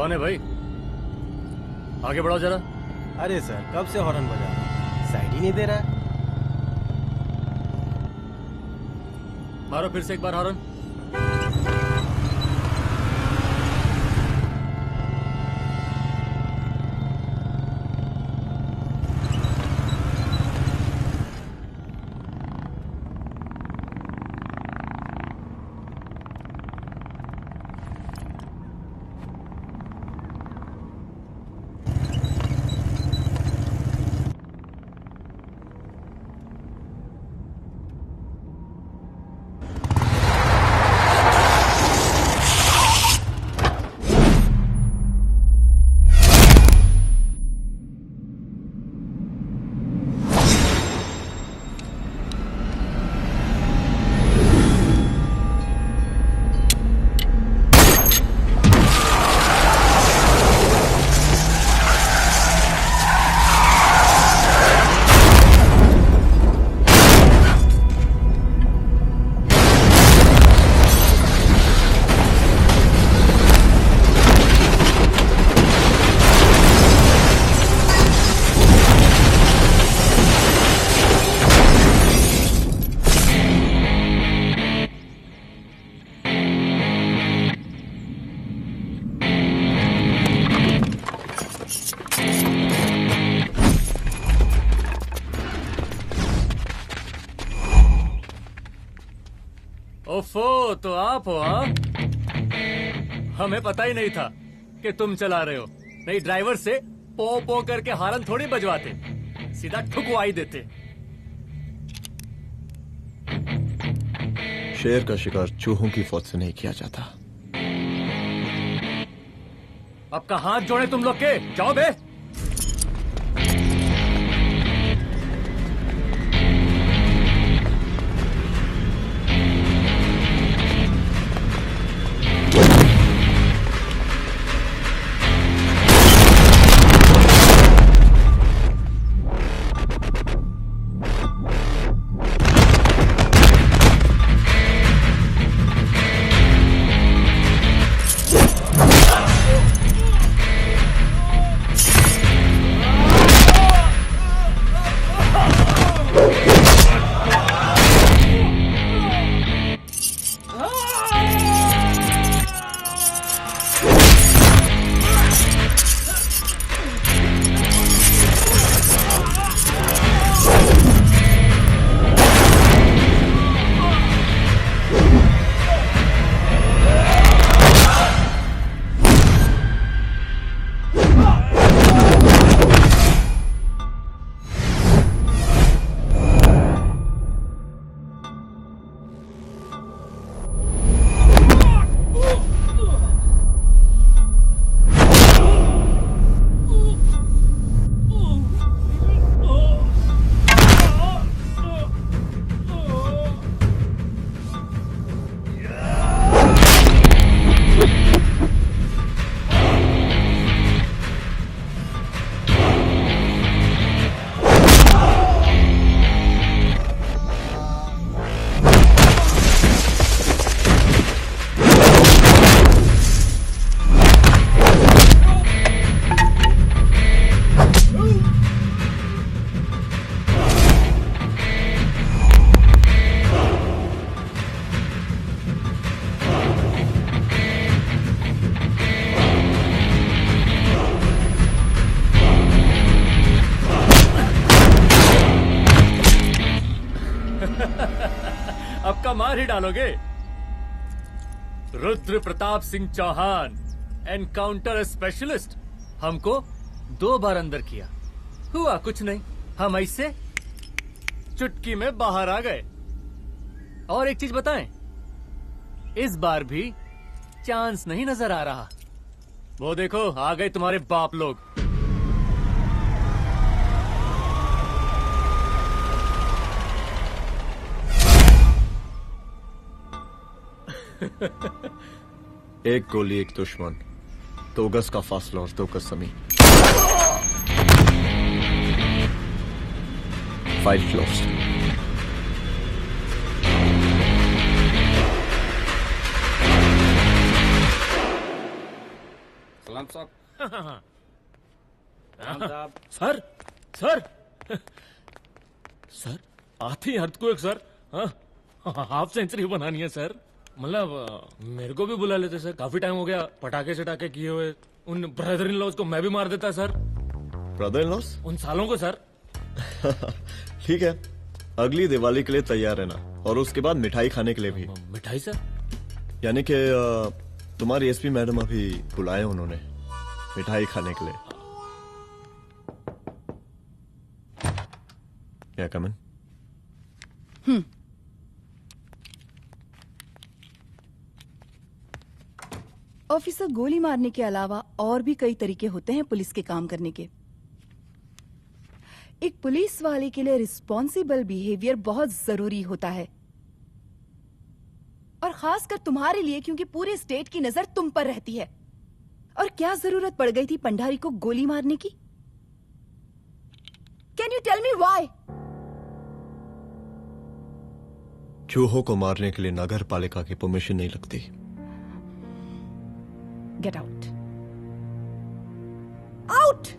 कौन है भाई? आगे बढ़ाओ जरा। अरे सर, कब से हॉर्न बजा रहा है? साइड ही नहीं दे रहा है। मारो फिर से एक बार हॉर्न। ओफो, तो आप हो? हाँ, हमें पता ही नहीं था कि तुम चला रहे हो। नहीं, ड्राइवर से पो पो करके हारन थोड़ी बजवाते, सीधा ठुकवाई देते। शेर का शिकार चूहों की फौज से नहीं किया जाता। अब का हाथ जोड़े तुम लोग के, जाओ बे। अब का मार ही डालोगे? Rudra Pratap Singh Chauhan, encounter specialist. हमको 2 बार अंदर किया, हुआ कुछ नहीं। हम ऐसे चुटकी में बाहर आ गए। और एक चीज बताएं, इस बार भी चांस नहीं नजर आ रहा। वो देखो, आ गए तुम्हारे बाप लोग। एक गोली एक दुश्मन, 2 गज का फासला और 2 गज जमीन। 5 floors। सलाम साहब। साहब सर सर सर आती अर्थक्वेक सर। हाफ सेंचुरी बनानी है सर। मतलब मेरे को भी बुला लेते सर, काफी टाइम हो गया पटाखे चटाखे किए हुए। उन ब्रदर इन लॉज को मैं भी मार देता सर, ब्रदर इन लॉस? उन सालों को सर। ठीक है, अगली दिवाली के लिए तैयार रहना, और उसके बाद मिठाई खाने के लिए भी। मिठाई सर? यानी कि तुम्हारी एसपी मैडम अभी बुलाए उन्होंने मिठाई खाने के लिए। क्या कमन? ऑफिसर, गोली मारने के अलावा और भी कई तरीके होते हैं पुलिस के काम करने के। एक पुलिस वाले के लिए रिस्पॉन्सिबल बिहेवियर बहुत जरूरी होता है, और खासकर तुम्हारे लिए, क्योंकि पूरे स्टेट की नजर तुम पर रहती है। और क्या जरूरत पड़ गई थी पंडारी को गोली मारने की? Can you tell me why? चूहों को मारने के लिए नगर पालिका की परमिशन नहीं लगती। Get out, out.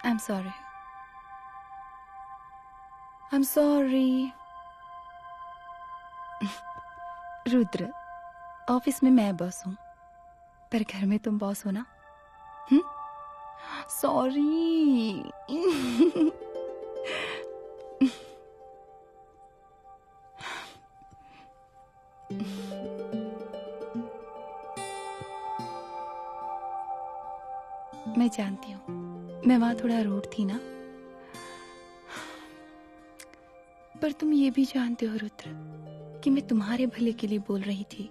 I'm sorry. I'm sorry. Rudra, office में मैं बॉस हूँ, पर घर में तुम बॉस हो ना? सॉरी। मैं जानती हूँ, मैं वहां थोड़ा रूड थी ना, पर तुम ये भी जानते हो रुद्र कि मैं तुम्हारे भले के लिए बोल रही थी।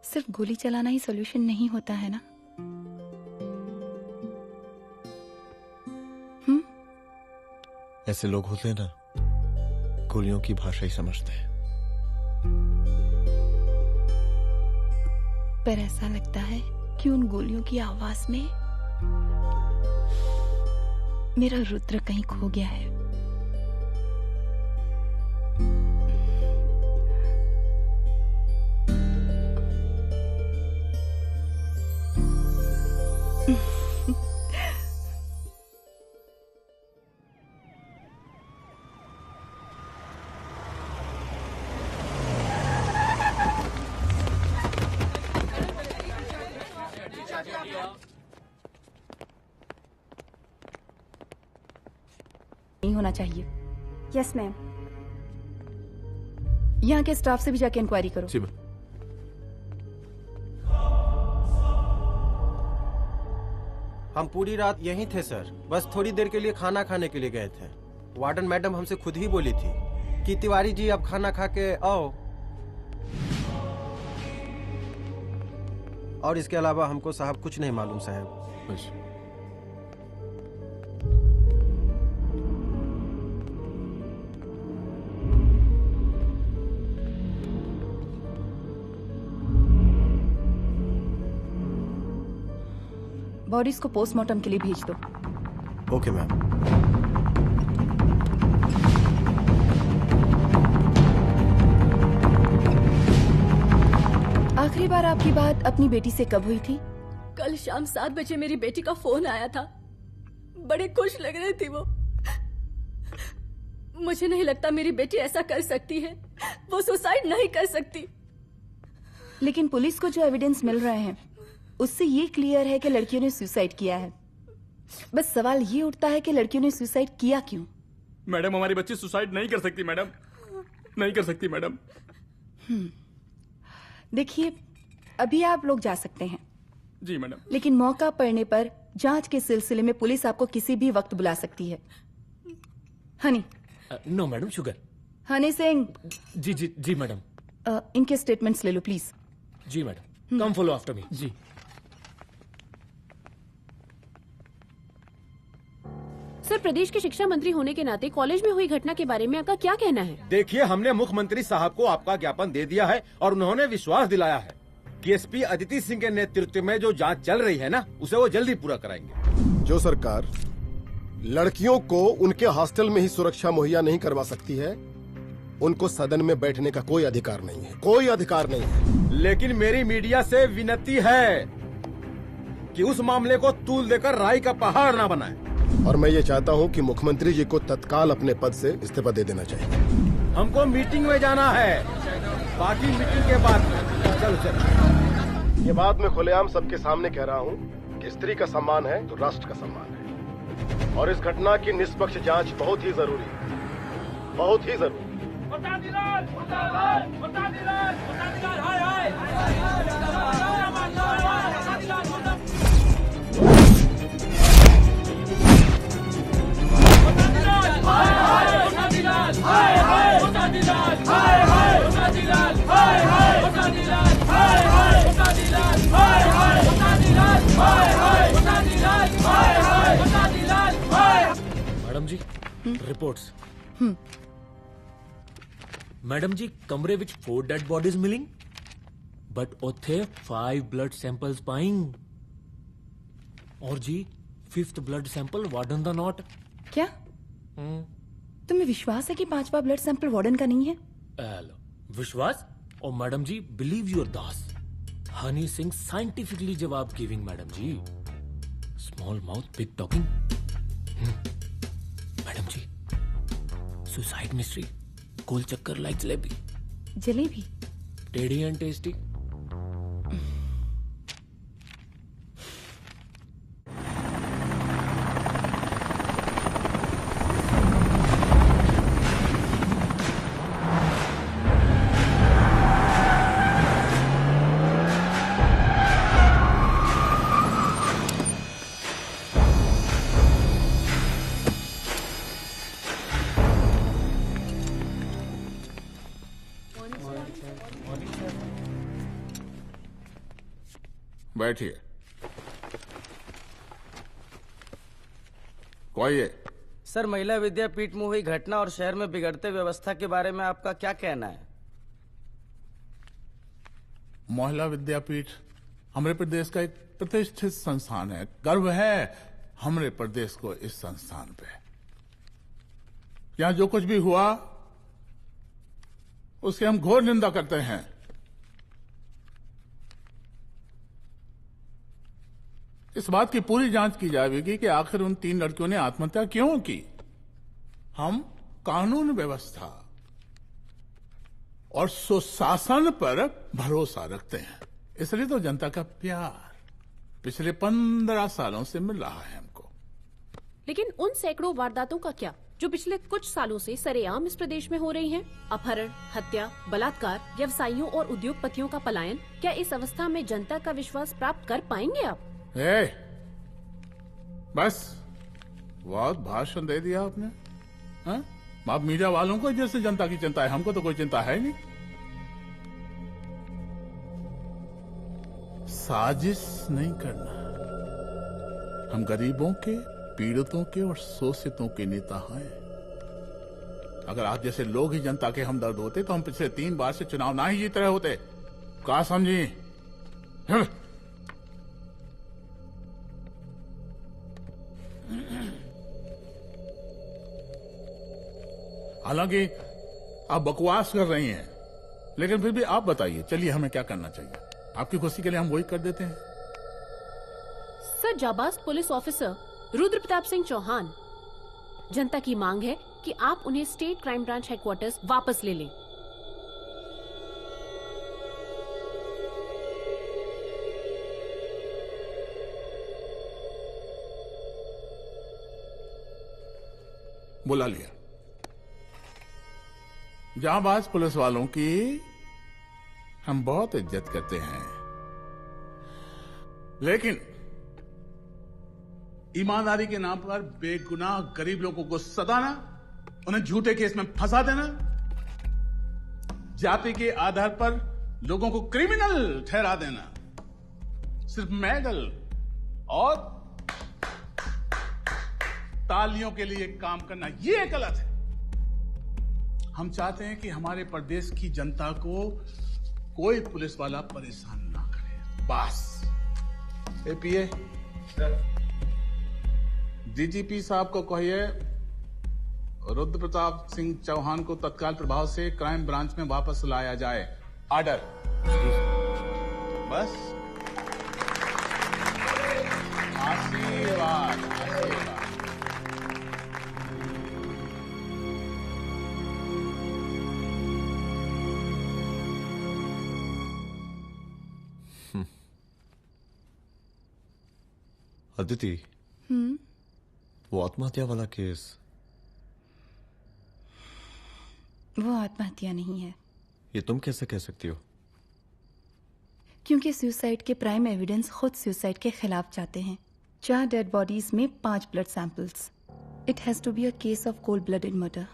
सिर्फ गोली चलाना ही सॉल्यूशन नहीं होता है ना। ऐसे लोग होते हैं ना, गोलियों की भाषा ही समझते हैं। पर ऐसा लगता है कि उन गोलियों की आवाज में मेरा रुद्र कहीं खो गया है। नहीं होना चाहिए। Yes ma'am. यहाँ के स्टाफ से भी जाके इंक्वायरी करो। जी मैम। हम पूरी रात यहीं थे सर, बस थोड़ी देर के लिए खाना खाने के लिए गए थे। वार्डन मैडम हमसे खुद ही बोली थी कि तिवारी जी अब खाना खा के आओ। और इसके अलावा हमको साहब कुछ नहीं मालूम साहब। बस बॉडीज को पोस्टमार्टम के लिए भेज दो। Okay ma'am. आखिरी बार आपकी बात अपनी बेटी से कब हुई थी? कल शाम 7 बजे मेरी बेटी का फोन आया था। बड़ी खुश लग रही थी वो। मुझे नहीं लगता मेरी बेटी ऐसा कर सकती है। वो सुसाइड नहीं कर सकती। लेकिन पुलिस को जो एविडेंस मिल रहे हैं उससे ये क्लियर है कि लड़कियों ने सुसाइड किया है। बस सवाल ये उठता है कि लड़कियों ने सुसाइड किया क्यों? मैडम, हमारी बच्ची सुसाइड नहीं कर सकती मैडम, नहीं कर सकती मैडम। देखिए, अभी आप लोग जा सकते हैं। जी मैडम। लेकिन मौका पड़ने पर जांच के सिलसिले में पुलिस आपको किसी भी वक्त बुला सकती है। Honey. No madam, sugar. Honey Singh. जी जी जी मैडम। इनके स्टेटमेंट्स ले लो प्लीज। जी madam, come follow after me. जी। सर, प्रदेश के शिक्षा मंत्री होने के नाते कॉलेज में हुई घटना के बारे में आपका क्या कहना है? देखिए, हमने मुख्यमंत्री साहब को आपका ज्ञापन दे दिया है और उन्होंने विश्वास दिलाया है कि एसपी अदिति सिंह के नेतृत्व में जो जांच चल रही है ना, उसे वो जल्दी पूरा कराएंगे। जो सरकार लड़कियों को उनके हॉस्टल में ही सुरक्षा मुहैया नहीं करवा सकती है, उनको सदन में बैठने का कोई अधिकार नहीं है, कोई अधिकार नहीं है। लेकिन मेरी मीडिया से विनती है कि उस मामले को तूल देकर राई का पहाड़ ना बनाए। और मैं ये चाहता हूँ कि मुख्यमंत्री जी को तत्काल अपने पद से इस्तीफा दे देना चाहिए। हमको मीटिंग में जाना है, बाकी मीटिंग के बाद। चलो चलो। ये बात मैं खुलेआम सबके सामने कह रहा हूँ कि स्त्री का सम्मान है तो राष्ट्र का सम्मान है, और इस घटना की निष्पक्ष जांच बहुत ही जरूरी है, बहुत ही जरूरी। मैडम जी, रिपोर्ट्स। मैडम जी, कमरे विच 4 डेड बॉडीज मिलिंग, बट उथे 5 ब्लड सैंपल्स पाइंग। और जी 5th ब्लड सैंपल वार्डन दा नॉट। क्या तुम्हें विश्वास है कि 5वां ब्लड सैंपल वार्डन का नहीं है? हेलो, विश्वास? और madam ji, believe your Das. Honey Singh scientifically जवाब giving madam ji. Small mouth big talking. Madam ji, suicide mystery, गोल चक्कर लाइक जलेबी। जलेबी? टेढ़ी एंड टेस्टी। बैठिए। कोई है? सर, महिला विद्यापीठ में हुई घटना और शहर में बिगड़ते व्यवस्था के बारे में आपका क्या कहना है? महिला विद्यापीठ हमारे प्रदेश का एक प्रतिष्ठित संस्थान है। गर्व है हमारे प्रदेश को इस संस्थान पे। यहाँ जो कुछ भी हुआ उसकी हम घोर निंदा करते हैं। इस बात की पूरी जांच की जाएगी कि आखिर उन 3 लड़कियों ने आत्महत्या क्यों की। हम कानून व्यवस्था और सुशासन पर भरोसा रखते हैं, इसलिए तो जनता का प्यार पिछले 15 सालों से मिल रहा है हमको। लेकिन उन सैकड़ों वारदातों का क्या जो पिछले कुछ सालों से सरेआम इस प्रदेश में हो रही हैं? अपहरण, हत्या, बलात्कार, व्यवसायियों और उद्योगपतियों का पलायन। क्या इस अवस्था में जनता का विश्वास प्राप्त कर पाएंगे आप? बस बहुत भाषण दे दिया आपने। हाँ? आप मीडिया वालों को जैसे जनता की चिंता है, हमको तो कोई चिंता है नहीं। साजिश नहीं करना। हम गरीबों के, पीड़ितों के और शोषितों के नेता हैं। अगर आप जैसे लोग ही जनता के हमदर्द होते तो हम पिछले 3 बार से चुनाव ना ही जीत रहे होते। कहा समझी? हालांकि आप बकवास कर रही हैं, लेकिन फिर भी आप बताइए, चलिए हमें क्या करना चाहिए? आपकी खुशी के लिए हम वही कर देते हैं। सर, जाबाज पुलिस ऑफिसर रुद्र प्रताप सिंह चौहान, जनता की मांग है कि आप उन्हें स्टेट क्राइम ब्रांच हेडक्वार्टर्स वापस ले लें। बुला लिया। जाबाज पुलिस वालों की हम बहुत इज्जत करते हैं, लेकिन ईमानदारी के नाम पर बेगुनाह गरीब लोगों को सताना, उन्हें झूठे केस में फंसा देना, जाति के आधार पर लोगों को क्रिमिनल ठहरा देना, सिर्फ मेडल और तालियों के लिए काम करना, ये गलत है। हम चाहते हैं कि हमारे प्रदेश की जनता को कोई पुलिस वाला परेशान ना करे, बस। एपीए डीजीपी साहब को कहिए रुद्र प्रताप सिंह चौहान को तत्काल प्रभाव से क्राइम ब्रांच में वापस लाया जाए। ऑर्डर। बस। आशीर्वाद, आशीर्वाद। अदिति, वो आत्महत्या वाला केस, वो आत्महत्या नहीं है। ये तुम कैसे कह सकती हो? क्योंकि सुसाइड के प्राइम एविडेंस खुद सुसाइड के खिलाफ जाते हैं। 4 डेड बॉडीज में 5 blood samples. It has to be a case of cold blooded murder.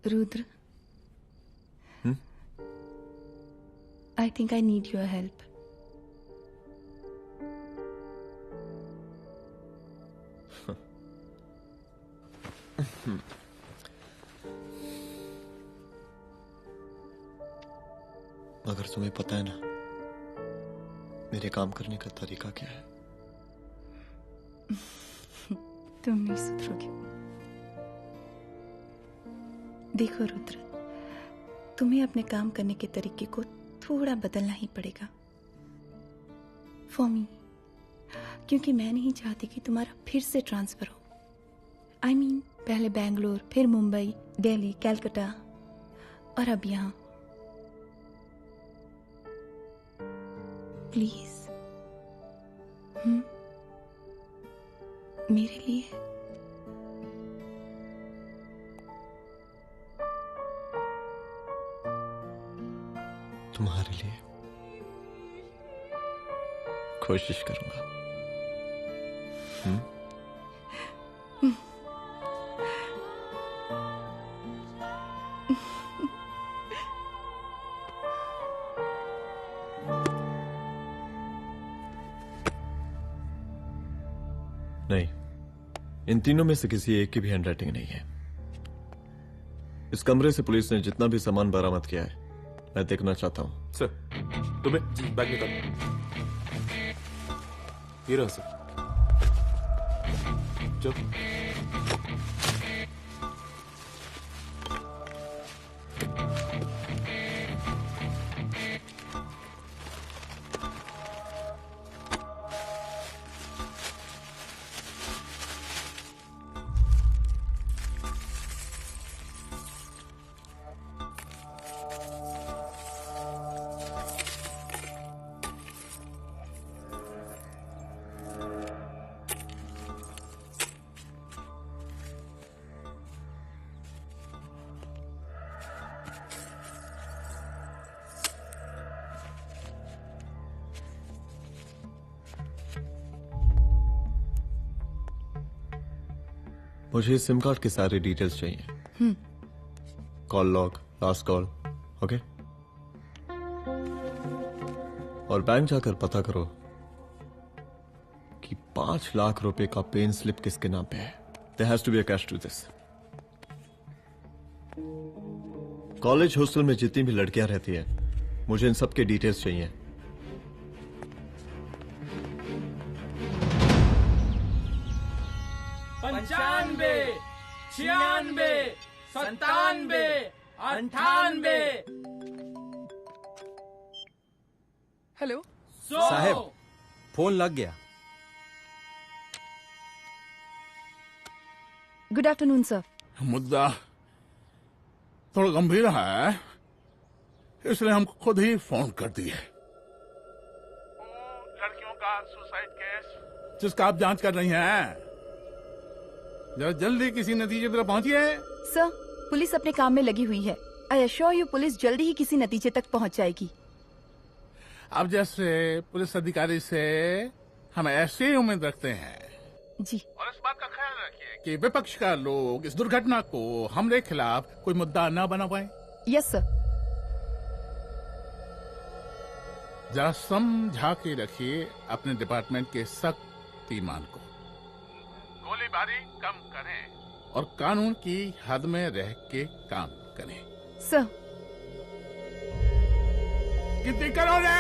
Rudra, I think I need your help. मगर तुम्हें पता है ना मेरे काम करने का तरीका क्या है? तुम नहीं सुधरोगे। देखो रुद्र, तुम्हें अपने काम करने के तरीके को थोड़ा बदलना ही पड़ेगा फॉर मी, क्योंकि मैं नहीं चाहती कि तुम्हारा फिर से ट्रांसफर हो। I mean, पहले बेंगलोर, फिर मुंबई, दिल्ली, कलकत्ता और अब यहां। प्लीज मेरे लिए। तुम्हारे लिए कोशिश करूंगा। नहीं, इन तीनों में से किसी एक की भी हैंडराइटिंग नहीं है। इस कमरे से पुलिस ने जितना भी सामान बरामद किया है मैं देखना चाहता हूं। सर, तुम्हें बैग निकाल। ये रहा सर। चल। मुझे सिम कार्ड की सारी डिटेल्स चाहिए। Call log, last call, okay? और बैंक जाकर पता करो कि 5 लाख रुपए का पेन स्लिप किसके नाम पे है. There has to be a cash to this. College hostel में जितनी भी लड़कियां रहती हैं, मुझे इन सब के डिटेल्स चाहिए. पंचानबे, 96, 97, 98। हेलो साहब, फोन लग गया. Good afternoon sir. मुद्दा थोड़ा गंभीर है, इसलिए हम खुद ही फोन कर दिए। लड़कियों का सुसाइड केस जिसका आप जांच कर रही हैं, जरा जल्दी किसी नतीजे पर पहुंचिए। सर, पुलिस अपने काम में लगी हुई है। आई एश्योर यू पुलिस जल्दी ही किसी नतीजे तक पहुंच जाएगी। आप जैसे पुलिस अधिकारी से हम ऐसे ही उम्मीद रखते हैं जी। और इस बात का ख्याल रखिए कि विपक्ष का लोग इस दुर्घटना को हमरे खिलाफ कोई मुद्दा न बना पाए। Yes sir. जरा समझा के रखिए अपने डिपार्टमेंट के शक्तिमान को। गोलीबारी कम करें और कानून की हद में रह के काम करें। सर। कितनी करोगे?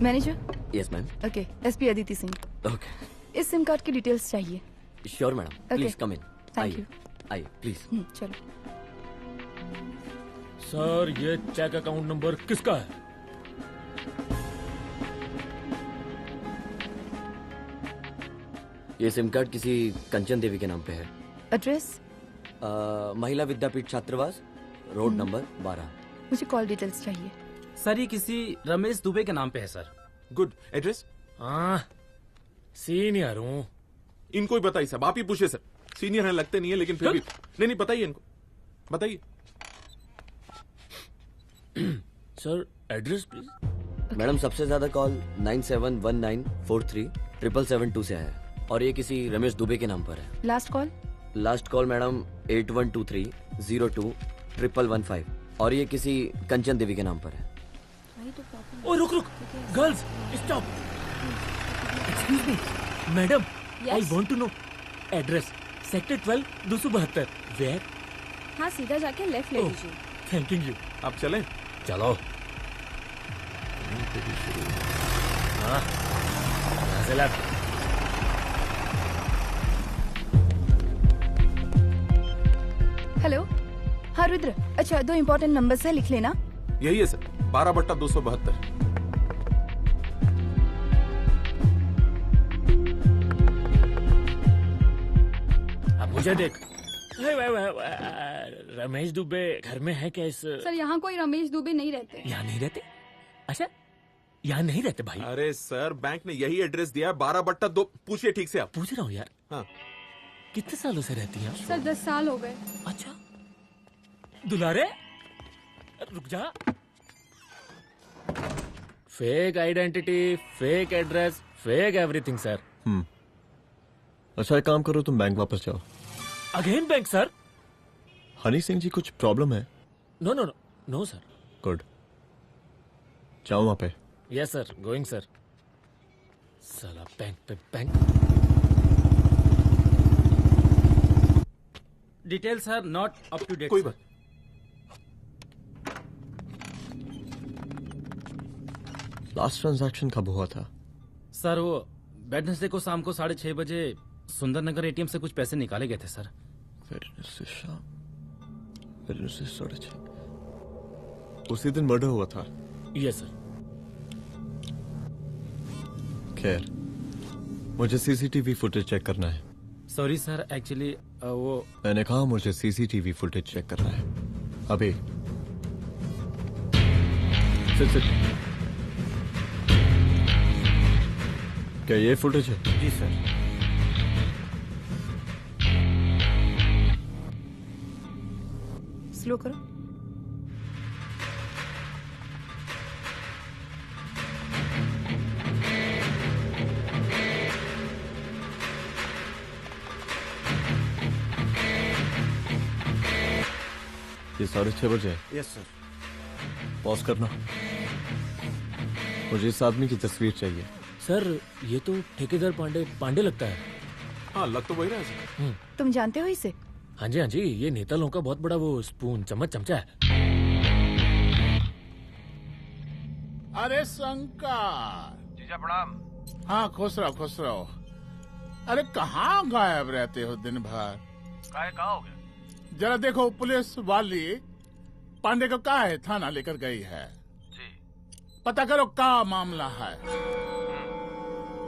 Manager. Yes ma'am. Okay, SP Aditi Singh. Okay. इस सिम कार्ड की डिटेल्स चाहिए। Sure madam, please come in. Thank you. आइए प्लीज। चलो। सर, ये चेक अकाउंट नंबर किसका है? ये सिम कार्ड किसी कंचन देवी के नाम पे है। एड्रेस? महिला विद्यापीठ छात्रावास, रोड नंबर 12। मुझे कॉल डिटेल्स चाहिए। सर, ये किसी रमेश दुबे के नाम पे है सर। गुड। एड्रेस? हाँ, सीनियर हूँ। इनको ही बताइए साहब, आप ही पूछे सर। सीनियर है लगते नहीं है, लेकिन फिर भी नहीं बताइए इनको, बताइए। Sir, address please. मैडम, सबसे ज्यादा कॉल 9719437772 से आया है और ये किसी रमेश दुबे के नाम पर है। Last call? Last call madam 8123021115 और ये किसी कंचन देवी के नाम पर है। ओ रुक रुक, girls stop. Excuse me madam, I want to know address. Sector 12 272 where? हाँ, सीधा जाके लेफ्ट ले लीजिए। Thank you. आप चलें? चलो। हाँ, यहाँ से लेफ्ट। हेलो। हाँ रुद्र, अच्छा 2 इम्पोर्टेंट नंबर्स है, लिख लेना। यही है सर, 12/272। अब मुझे देख। रमेश दुबे घर में है क्या? इस सर, यहाँ कोई रमेश दुबे नहीं रहते। यहाँ नहीं रहते? अच्छा, यहाँ नहीं रहते भाई? अरे सर, बैंक ने यही एड्रेस दिया है, 12/2। पूछिए ठीक से आप। पूछ रहा हूँ यार। हाँ। कितने सालों से रहती हैं? सर 10 साल हो गए। अच्छा। दुलारे रुक जा। Fake identity, fake address, fake everything sir. अच्छा, एक काम करो, तुम बैंक वापस जाओ। Again bank sir? Honey Singh ji, कुछ प्रॉब्लम है? No no no no sir. Good, जाओ वहां पे। Yes sir, going sir. साला बैंक पे bank. Detail sir not up to date. कोई बात। लास्ट ट्रांजैक्शन कब हुआ था? सर, वो वेडनेसडे को शाम को 6:30 बजे सुंदरनगर एटीएम से कुछ पैसे निकाले गए थे सर। वेडनेसडे शाम, वेडनेसडे 6:30। उसी दिन मर्डर हुआ था? Yes sir. खैर, मुझे सीसीटीवी फुटेज चेक करना है। सॉरी सर, एक्चुअली वो मैंने कहा मुझे सीसीटीवी फुटेज चेक करना है अभी। सिट। क्या ये फुटेज है? जी सर। स्लो करो। ये 6:30 बजे है। Yes sir. पॉज करना। मुझे इस आदमी की तस्वीर चाहिए। सर ये तो ठेकेदार पांडे लगता है। हाँ लग तो वही रहा है सर। तुम जानते हो इसे? हाँ जी, ये नेता लोगों का बहुत बड़ा वो स्पून चमचा है। अरे शंकर। जीजा प्रणाम। हाँ खुश रहो। अरे कहाँ गायब रहते हो दिन भर? कहाँ हो गया? जरा देखो, पुलिस वाली पांडे को कहा है थाना लेकर गई है। जी। पता करो क्या मामला है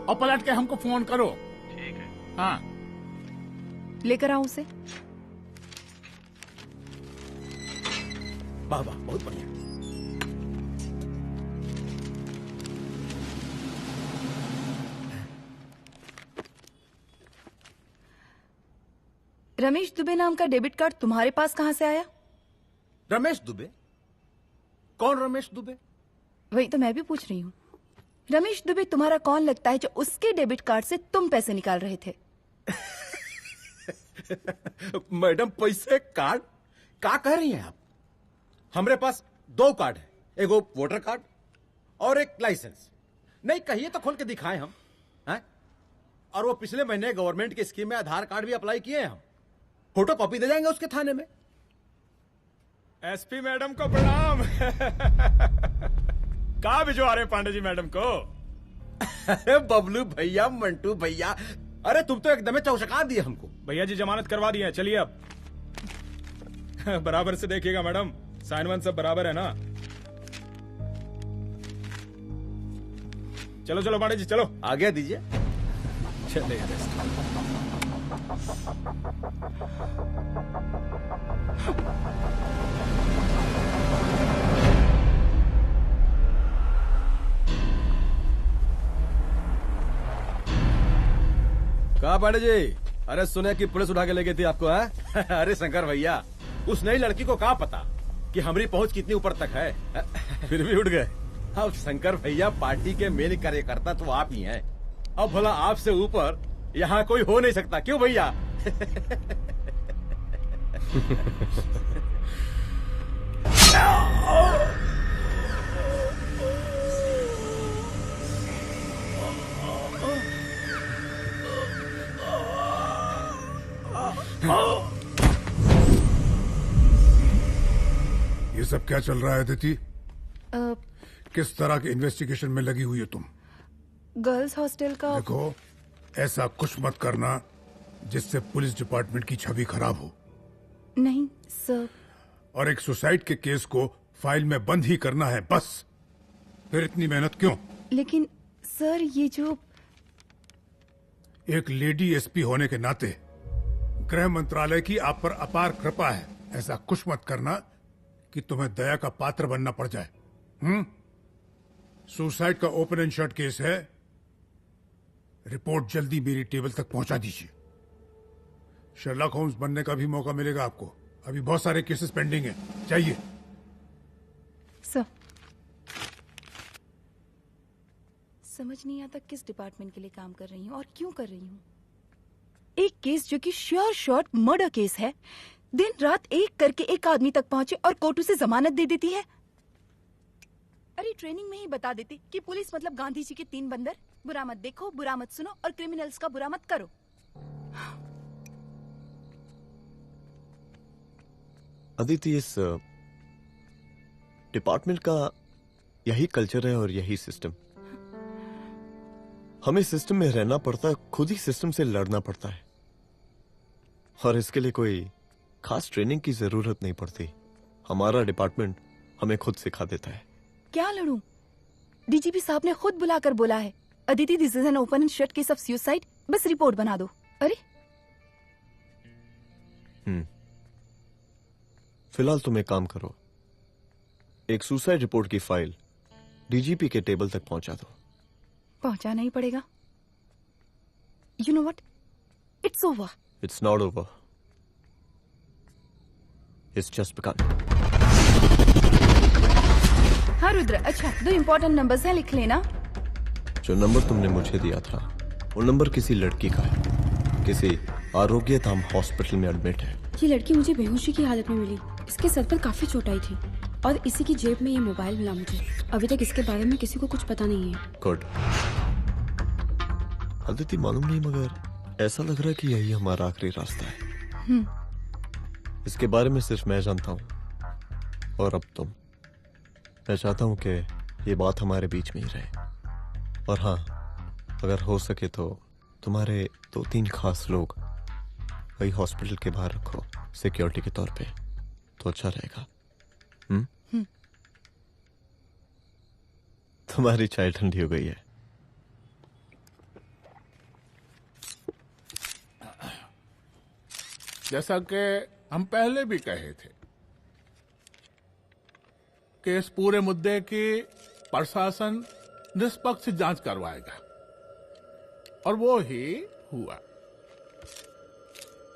और पलट के हमको फोन करो। ठीक है। हाँ लेकर आओ उसे। वाह बहुत बढ़िया। रमेश दुबे नाम का डेबिट कार्ड तुम्हारे पास कहां से आया? रमेश दुबे? कौन रमेश दुबे? वही तो मैं भी पूछ रही हूँ। रमेश दुबे तुम्हारा कौन लगता है जो उसके डेबिट कार्ड से तुम पैसे निकाल रहे थे? मैडम पैसे कार्ड क्या कह रही हैं आप? हमारे पास 2 कार्ड है, एक वोटर कार्ड और एक लाइसेंस। नहीं कहिए तो खोल के दिखाएं हम हैं? और वो पिछले महीने गवर्नमेंट की स्कीम में आधार कार्ड भी अप्लाई किए हैं हम। फोटो कॉपी दे जाएंगे उसके थाने में। एसपी मैडम को प्रणाम। कहाँ भिजवा रहे पांडे जी मैडम को? अरे बबलू भैया, मंटू भैया, अरे तुम तो एकदम चौंका दिए हमको। भैया जी जमानत करवा दिए हैं, चलिए अब। बराबर से देखिएगा मैडम, साइन वन सब बराबर है ना? चलो पांडे जी चलो। आगे दीजिए। चलिए। कहा पांडे जी? अरे सुने कि पुलिस उठा के ले गई थी आपको है? अरे शंकर भैया, उस नई लड़की को क्या पता कि हमारी पहुंच कितनी ऊपर तक है। फिर भी उठ गए। अब शंकर भैया पार्टी के मेन कार्यकर्ता तो आप ही हैं। अब भला आपसे ऊपर यहाँ कोई हो नहीं सकता, क्यों भैया? ये सब क्या चल रहा है अदिति? किस तरह के इन्वेस्टिगेशन में लगी हुई है तुम? गर्ल्स हॉस्टल का। देखो, ऐसा कुछ मत करना जिससे पुलिस डिपार्टमेंट की छवि खराब हो। नहीं सर। और एक सुसाइड के केस को फाइल में बंद ही करना है बस। फिर इतनी मेहनत क्यों? लेकिन सर ये जो एक लेडी एसपी होने के नाते गृह मंत्रालय की आप पर अपार कृपा है। ऐसा कुछ मत करना कि तुम्हें दया का पात्र बनना पड़ जाए। सुसाइड का ओपन एंड शट केस है। रिपोर्ट जल्दी मेरी टेबल तक पहुंचा दीजिए। शर्लॉक होम्स बनने का भी मौका मिलेगा आपको। अभी बहुत सारे केसेस पेंडिंग हैं। चाहिए सर। समझ नहीं आता किस डिपार्टमेंट के लिए काम कर रही हूँ और क्यों कर रही हूँ। एक केस जो कि श्योर शॉट मर्डर केस है, दिन रात एक करके एक आदमी तक पहुंचे और कोर्ट उसे जमानत दे देती है। अरे ट्रेनिंग में ही बता देती कि पुलिस मतलब गांधी जी के 3 बंदर, बुरा मत देखो, बुरा मत सुनो और क्रिमिनल्स का बुरा मत करो। अदिति, इस डिपार्टमेंट का यही कल्चर है और यही सिस्टम। हमें सिस्टम में रहना पड़ता है, खुद ही सिस्टम से लड़ना पड़ता है, और इसके लिए कोई खास ट्रेनिंग की जरूरत नहीं पड़ती। हमारा डिपार्टमेंट हमें खुद सिखा देता है। क्या लड़ूं? डीजीपी साहब ने खुद बुलाकर बोला है, Aditi this is an open and shut case of suicide, बस रिपोर्ट बना दो। अरे फिलहाल तुम एक काम करो, एक सुसाइड रिपोर्ट की फाइल डीजीपी के टेबल तक पहुंचा दो। पहुंचाना ही पड़ेगा। You know what, it's over. It's not over, it's just begun. हाँ रुद्र, अच्छा 2 इम्पोर्टेंट नंबर्स हैं, लिख लेना। जो नंबर तुमने मुझे दिया था वो नंबर किसी लड़की का है, किसी आरोग्य धाम हॉस्पिटल में एडमिट है। ये लड़की मुझे बेहोशी की हालत में मिली। इसके सर पर काफी चोट आई थी और इसी की जेब में ये मोबाइल मिला मुझे। अभी तक इसके बारे में किसी को कुछ पता नहीं है। गुड। अदिति मालूम नहीं, मगर ऐसा लग रहा है कि यही हमारा आखिरी रास्ता है। इसके बारे में सिर्फ मैं जानता हूँ और अब तुम। मैं चाहता हूँ कि ये बात हमारे बीच में ही रहे। और हाँ, अगर हो सके तो तुम्हारे 2-3 खास लोग वही हॉस्पिटल के बाहर रखो सिक्योरिटी के तौर पे, तो अच्छा रहेगा। तुम्हारी चाय ठंडी हो गई है। जैसा कि हम पहले भी कहे थे कि इस पूरे मुद्दे की प्रशासन निष्पक्ष जांच करवाएगा, और वो ही हुआ।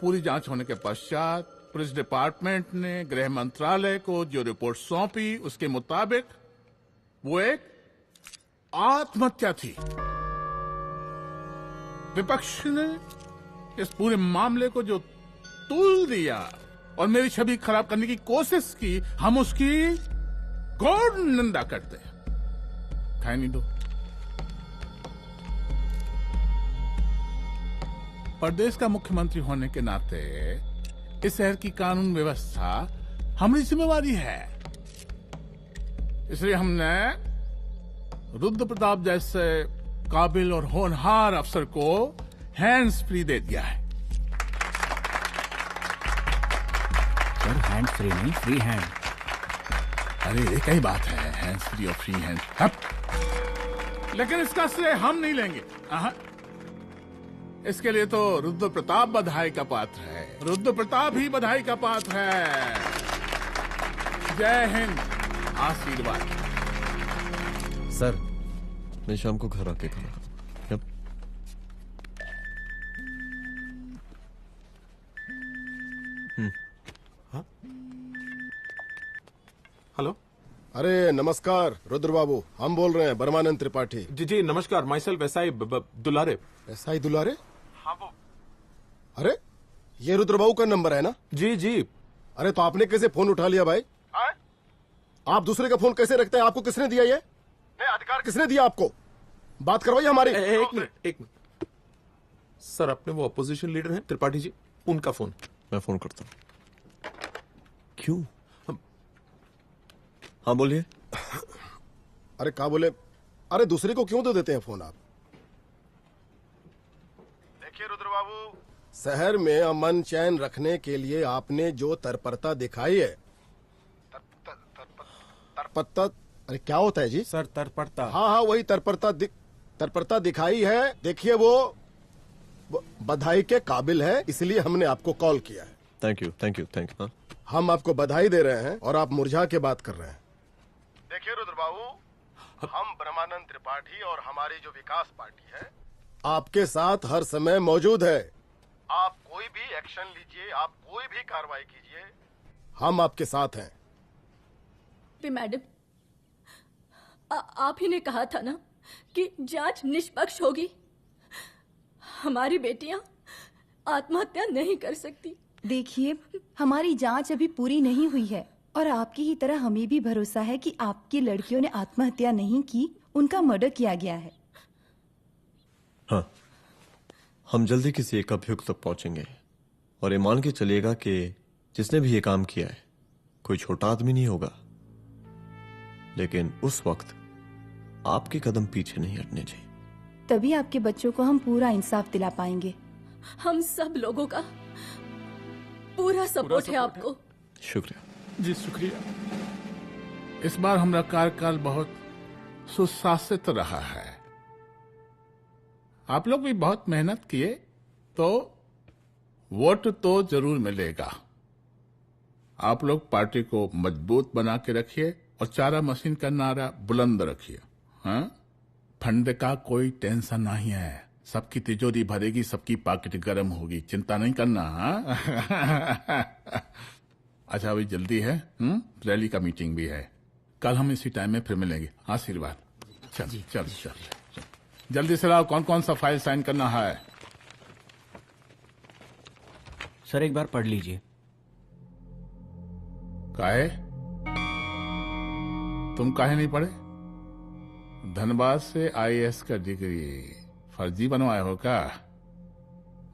पूरी जांच होने के पश्चात पुलिस डिपार्टमेंट ने गृह मंत्रालय को जो रिपोर्ट सौंपी, उसके मुताबिक वो एक आत्महत्या थी। विपक्ष ने इस पूरे मामले को जो तूल दिया और मेरी छवि खराब करने की कोशिश की, हम उसकी घोर निंदा करते हैं। नहीं दो। प्रदेश का मुख्यमंत्री होने के नाते इस शहर की कानून व्यवस्था हमारी जिम्मेवारी है। इसलिए हमने रुद्र प्रताप जैसे काबिल और होनहार अफसर को हैंड्स फ्री दे दिया है। सर हैंड फ्री नहीं, फ्री हैंड। अरे एक ही बात है, हैंड्स फ्री और फ्री हैंड। लेकिन इसका श्रेय हम नहीं लेंगे। इसके लिए तो रुद्र प्रताप बधाई का पात्र है। रुद्र प्रताप ही बधाई का पात्र है। जय हिंद। आशीर्वाद। सर, मैं शाम को घर आके खाना। हेलो। अरे नमस्कार रुद्र बाबू, हम बोल रहे हैं ब्रह्मानंद त्रिपाठी। जी जी नमस्कार। माइसेल्फ एसआई दुलारे। एसआई दुलारे? हाँ वो। अरे ये रुद्र बाबू का नंबर है ना? जी जी। अरे तो आपने कैसे फोन उठा लिया भाई? आप दूसरे का फोन कैसे रखते हैं? आपको किसने दिया ये? अधिकार किसने दिया आपको? बात करवाइए हमारी। एक मिनट। सर, अपने वो अपोजिशन लीडर हैं त्रिपाठी जी, उनका फोन। मैं फोन करता हूँ। क्यों? हाँ बोलिए। अरे क्या बोले? अरे दूसरे को क्यों दे देते हैं फोन आप? देखिए रुद्र बाबू, शहर में अमन चैन रखने के लिए आपने जो तत्परता दिखाई है, तत्परता, अरे क्या होता है जी? सर तत्परता। हाँ वही तत्परता दिखाई है। देखिए वो बधाई के काबिल है, इसलिए हमने आपको कॉल किया है। Thank you. हम आपको बधाई दे रहे हैं और आप मुरझा के बात कर रहे हैं। देखिए रुद्र बाबू, हम ब्रह्मानंद त्रिपाठी और हमारी जो विकास पार्टी है आपके साथ हर समय मौजूद है। आप कोई भी एक्शन लीजिए, आप कोई भी कार्रवाई कीजिए, हम आपके साथ हैं। मैडम, आप ही ने कहा था ना कि जांच निष्पक्ष होगी। हमारी बेटियां आत्महत्या नहीं कर सकती। देखिए, हमारी जांच अभी पूरी नहीं हुई है और आपकी ही तरह हमें भी भरोसा है कि आपकी लड़कियों ने आत्महत्या नहीं की, उनका मर्डर किया गया है। हाँ, हम जल्दी किसी एक अभियुक्त तक पहुंचेंगे और ये मान के चलिएगा कि जिसने भी ये काम किया है कोई छोटा आदमी नहीं होगा, लेकिन उस वक्त आपके कदम पीछे नहीं हटने चाहिए। तभी आपके बच्चों को हम पूरा इंसाफ दिला पाएंगे। हम सब लोगों का पूरा सपोर्ट है आपको। शुक्रिया जी, शुक्रिया। इस बार हमारा कार्यकाल बहुत सुशासित रहा है। आप लोग भी बहुत मेहनत किए, तो वोट तो जरूर मिलेगा। आप लोग पार्टी को मजबूत बना के रखिए और चारा मशीन का नारा बुलंद रखिए। हाँ, फंड का कोई टेंशन नहीं है। सबकी तिजोरी भरेगी, सबकी पॉकेट गर्म होगी, चिंता नहीं करना। हाँ? अच्छा, अभी जल्दी है, रैली का मीटिंग भी है। कल हम इसी टाइम में फिर मिलेंगे। आशीर्वाद। चल जल्दी से लाओ, कौन कौन सा फाइल साइन करना है? सर एक बार पढ़ लीजिए। काहे? तुम काहे नहीं पढ़े? धनबाद से आईएएस का डिग्री फर्जी बनवाए हो क्या?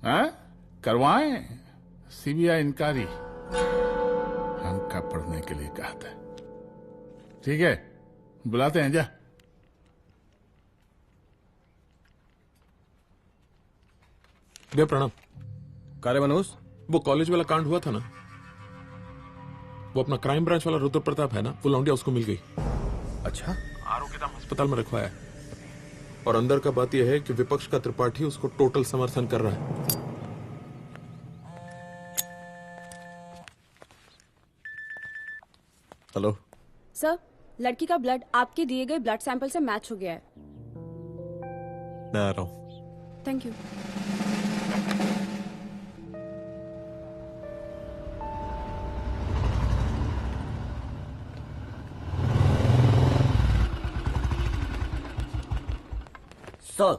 हाँ? करवाएं सीबीआई इंक्वायरी। हमका पढ़ने के लिए कहा था। ठीक है, बुलाते हैं। जा। भैया प्रणाम। कार्य मनोज, वो कॉलेज वाला कांड हुआ था ना, वो अपना क्राइम ब्रांच वाला रुद्र प्रताप है ना, वो लौंडिया उसको मिल गई। अच्छा? आरोग्यधाम अस्पताल में रखवाया है। और अंदर का बात यह है कि विपक्ष का त्रिपाठी उसको टोटल समर्थन कर रहा है। हेलो सर, लड़की का ब्लड आपके दिए गए ब्लड सैंपल से मैच हो गया है। मैं आ रहा हूँ। Thank you. सर,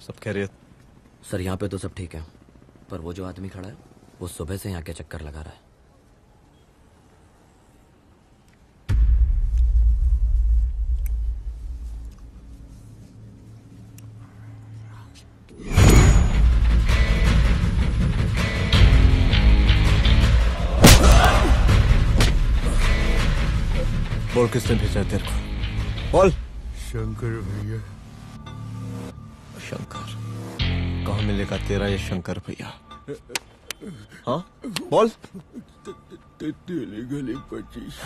सब खैरियत? सर यहाँ पे तो सब ठीक है, पर वो जो आदमी खड़ा है वो सुबह से यहाँ के चक्कर लगा रहा है। बोल किसने भेजा तेरे को? बोल। शंकर भैया। शंकर? कहाँ मिलेगा तेरा ये शंकर भैया? हाँ बोल। गली 25।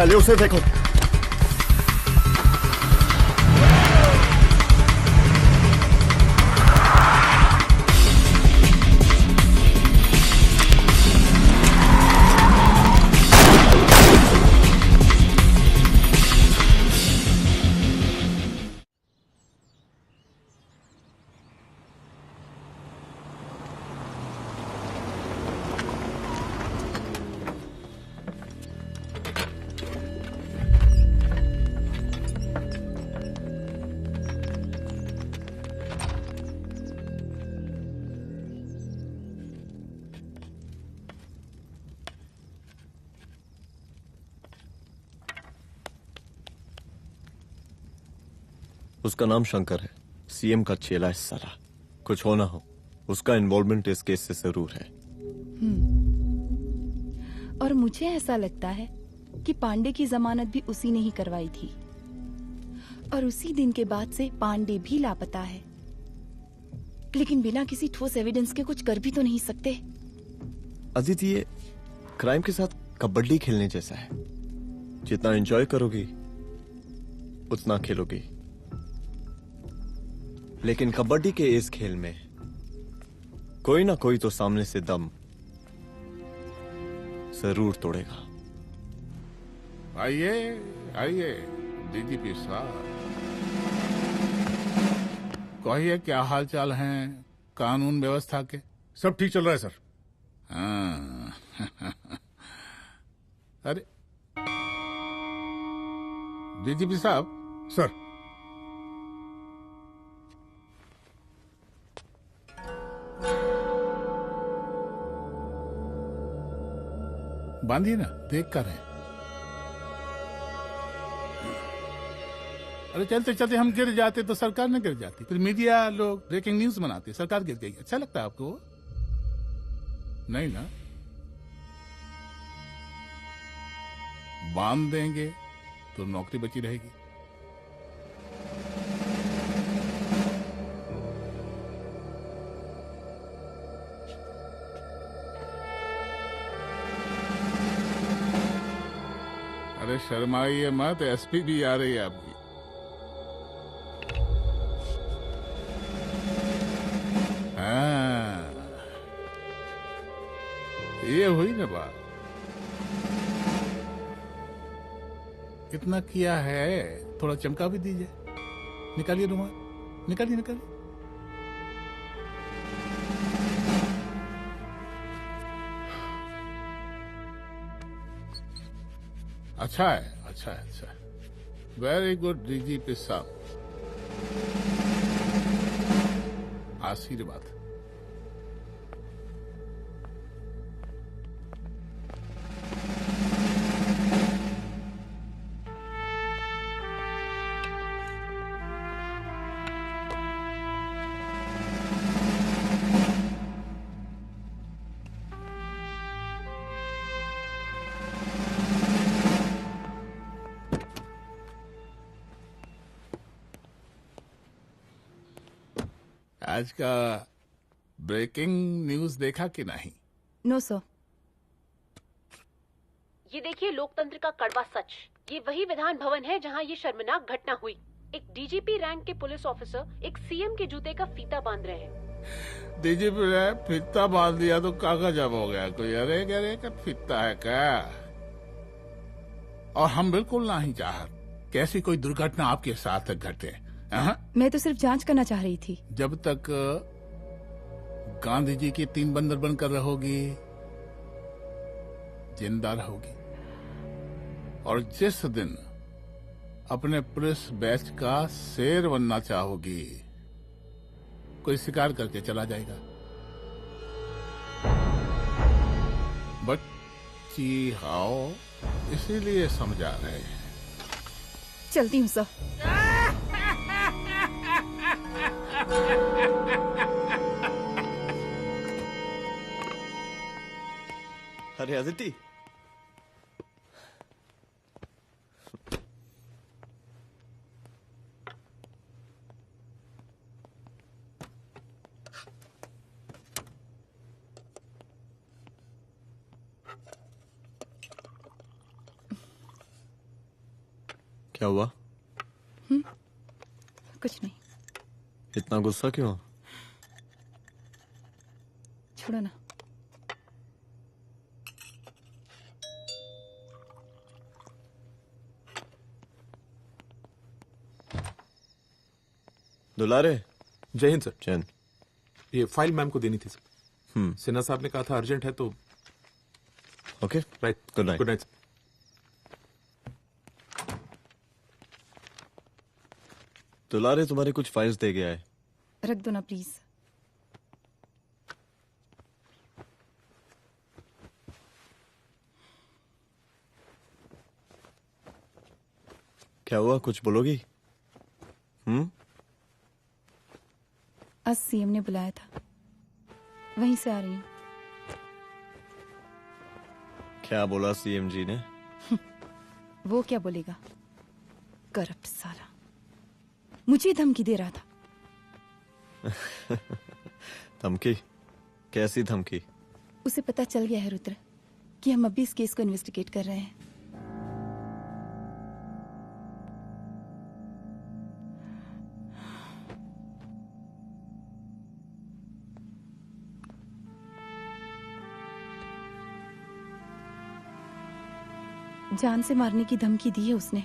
पहले उसे देखो। उसका नाम शंकर है, सीएम का चेला है साला। कुछ हो ना हो, उसका इन्वॉल्वमेंट इस केस से जरूर है। और मुझे ऐसा लगता है कि पांडे की जमानत भी उसी ने ही करवाई थी, और उसी दिन के बाद से पांडे भी लापता है। लेकिन बिना किसी ठोस एविडेंस के कुछ कर भी तो नहीं सकते। अदिति, ये क्राइम के साथ कबड्डी खेलने जैसा है। जितना एंजॉय करोगी उतना खेलोगी, लेकिन कबड्डी के इस खेल में कोई ना कोई तो सामने से दम जरूर तोड़ेगा। आइए आइए डीजीपी साहब, कहिए क्या हाल चाल हैं कानून व्यवस्था के? सब ठीक चल रहा है सर। हाँ। अरे डीजीपी साहब। सर, बांधिए ना, देख कर है। अरे चलते चलते हम गिर जाते तो सरकार न गिर जाती, फिर मीडिया लोग ब्रेकिंग न्यूज बनाते, सरकार गिर गई। अच्छा लगता है आपको? नहीं ना? बांध देंगे तो नौकरी बची रहेगी। अरे शर्माइए मत, एसपी भी आ रही है आपकी। हाँ, ये हुई ना बात। कितना किया है, थोड़ा चमका भी दीजिए। निकालिए रुमाल, निकालिए निकालिए। अच्छा है, अच्छा है, अच्छा है। वेरी गुड डीजीपी साहब, आशीर्वाद। आज का ब्रेकिंग न्यूज देखा कि नहीं? No sir. ये देखिए लोकतंत्र का कड़वा सच। ये वही विधान भवन है जहां ये शर्मनाक घटना हुई। एक डीजीपी रैंक के पुलिस ऑफिसर एक सीएम के जूते का फीता बांध रहे हैं। डीजीपी ने फीता बांध दिया तो कागज अब हो गया कोई? अरे अरे का फीता है क्या? और हम बिल्कुल नहीं चाहते कैसी कोई दुर्घटना आपके साथ घटे। मैं तो सिर्फ जांच करना चाह रही थी। जब तक गांधी जी की 3 बंदर बनकर रहोगी, जिंदा रहोगी। और जिस दिन अपने पुलिस बैच का शेर बनना चाहोगी, कोई शिकार करके चला जाएगा। बच्ची हाओ, इसीलिए समझा रहे हैं। चलती हूँ सर। अरे अदिति, क्या हुआ? कुछ नहीं। इतना गुस्सा क्यों? छोड़ो ना। दुलारे। जय हिंद सर। जय हिंद। ये फाइल मैम को देनी थी सर। सिन्हा साहब ने कहा था अर्जेंट है तो। Okay right. Good night. Good night. दुलारे तुम्हारी कुछ फाइल्स दे गया है। रख दो ना प्लीज। क्या हुआ, कुछ बोलोगी? आज सीएम ने बुलाया था, वहीं से आ रही हूँ। क्या बोला सीएम जी ने? वो क्या बोलेगा, करप्ट साला, मुझे धमकी दे रहा था। धमकी? कैसी धमकी? उसे पता चल गया है रुद्र कि हम अभी इस केस को इन्वेस्टिगेट कर रहे हैं। जान से मारने की धमकी दी है उसने।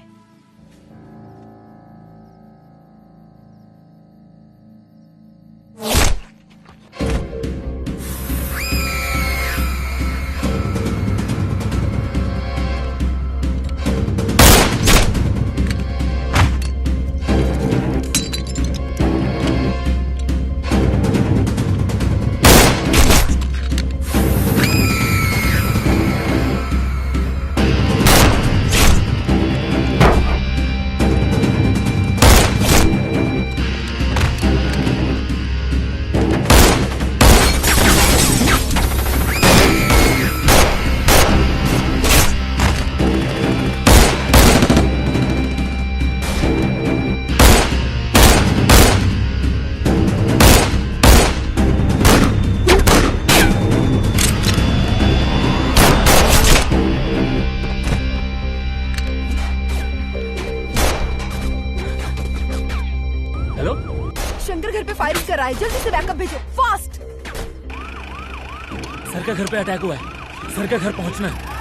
जल्दी से बैकअप भेजो, फास्ट। सर का घर पे अटैक हुआ है, सर का घर पहुंचना है।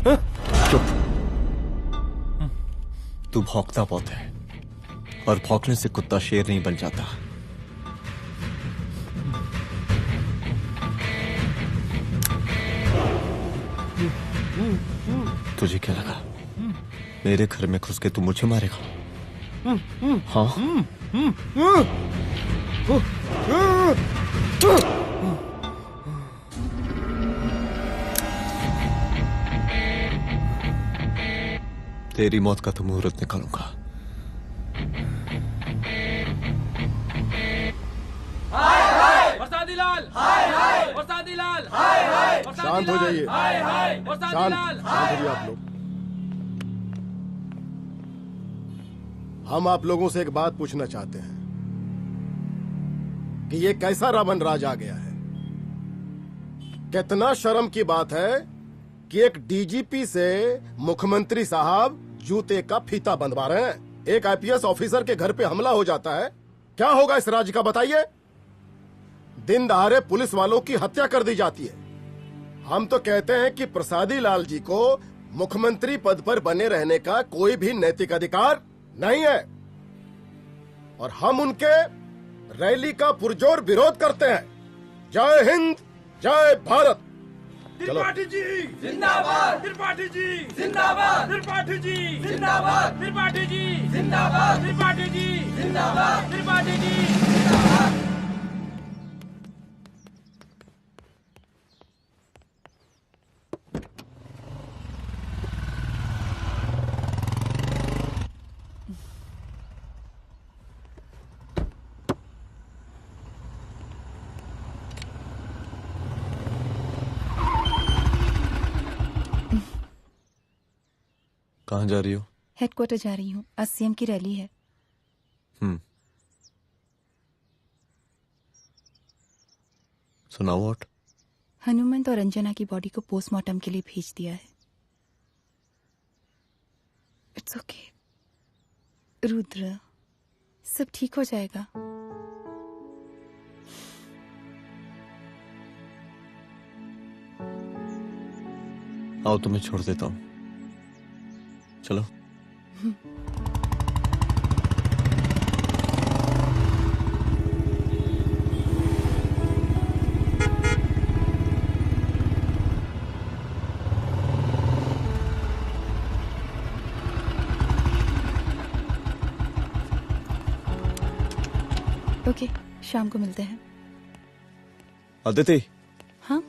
चुप। तू भौंकता बहुत है और भौंकने से कुत्ता शेर नहीं बन जाता। तुझे क्या लगा मेरे घर में घुस के तू मुझे मारेगा? हाँ? तेरी मौत का तो मुहूर्त निकालूंगा। बरसाती लाल, बरसाती लाल, शांत हो जाइए। शांत हो जाइए आप लोग। हम आप लोगों से एक बात पूछना चाहते हैं कि ये कैसा रावण राज आ गया है। कितना शर्म की बात है कि एक डीजीपी से मुख्यमंत्री साहब जूते का फीता बंधवा रहे हैं। एक आईपीएस ऑफिसर के घर पे हमला हो जाता है, क्या होगा इस राज्य का बताइए? दिन दहाड़े पुलिस वालों की हत्या कर दी जाती है। हम तो कहते हैं कि प्रसादी लाल जी को मुख्यमंत्री पद पर बने रहने का कोई भी नैतिक अधिकार नहीं है और हम उनके रैली का पुरजोर विरोध करते हैं। जय हिंद, जय भारत। त्रिपाठी जी जिंदाबाद, त्रिपाठी जी जिंदाबाद, त्रिपाठी जी जिंदाबाद, त्रिपाठी जी जिंदाबाद, त्रिपाठी जी जिंदाबाद, त्रिपाठी जी जिंदाबाद। कहाँ जा रही हो? हेडक्वार्टर जा रही हूँ, आज सीएम की रैली है। सुनाओ। व्हाट? हनुमंत और अंजना की बॉडी को पोस्टमार्टम के लिए भेज दिया है। इट्स ओके रुद्र, सब ठीक हो जाएगा। आओ तुम्हें छोड़ देता हूँ, चलो। ओके, शाम को मिलते हैं। अदिति। हाँ?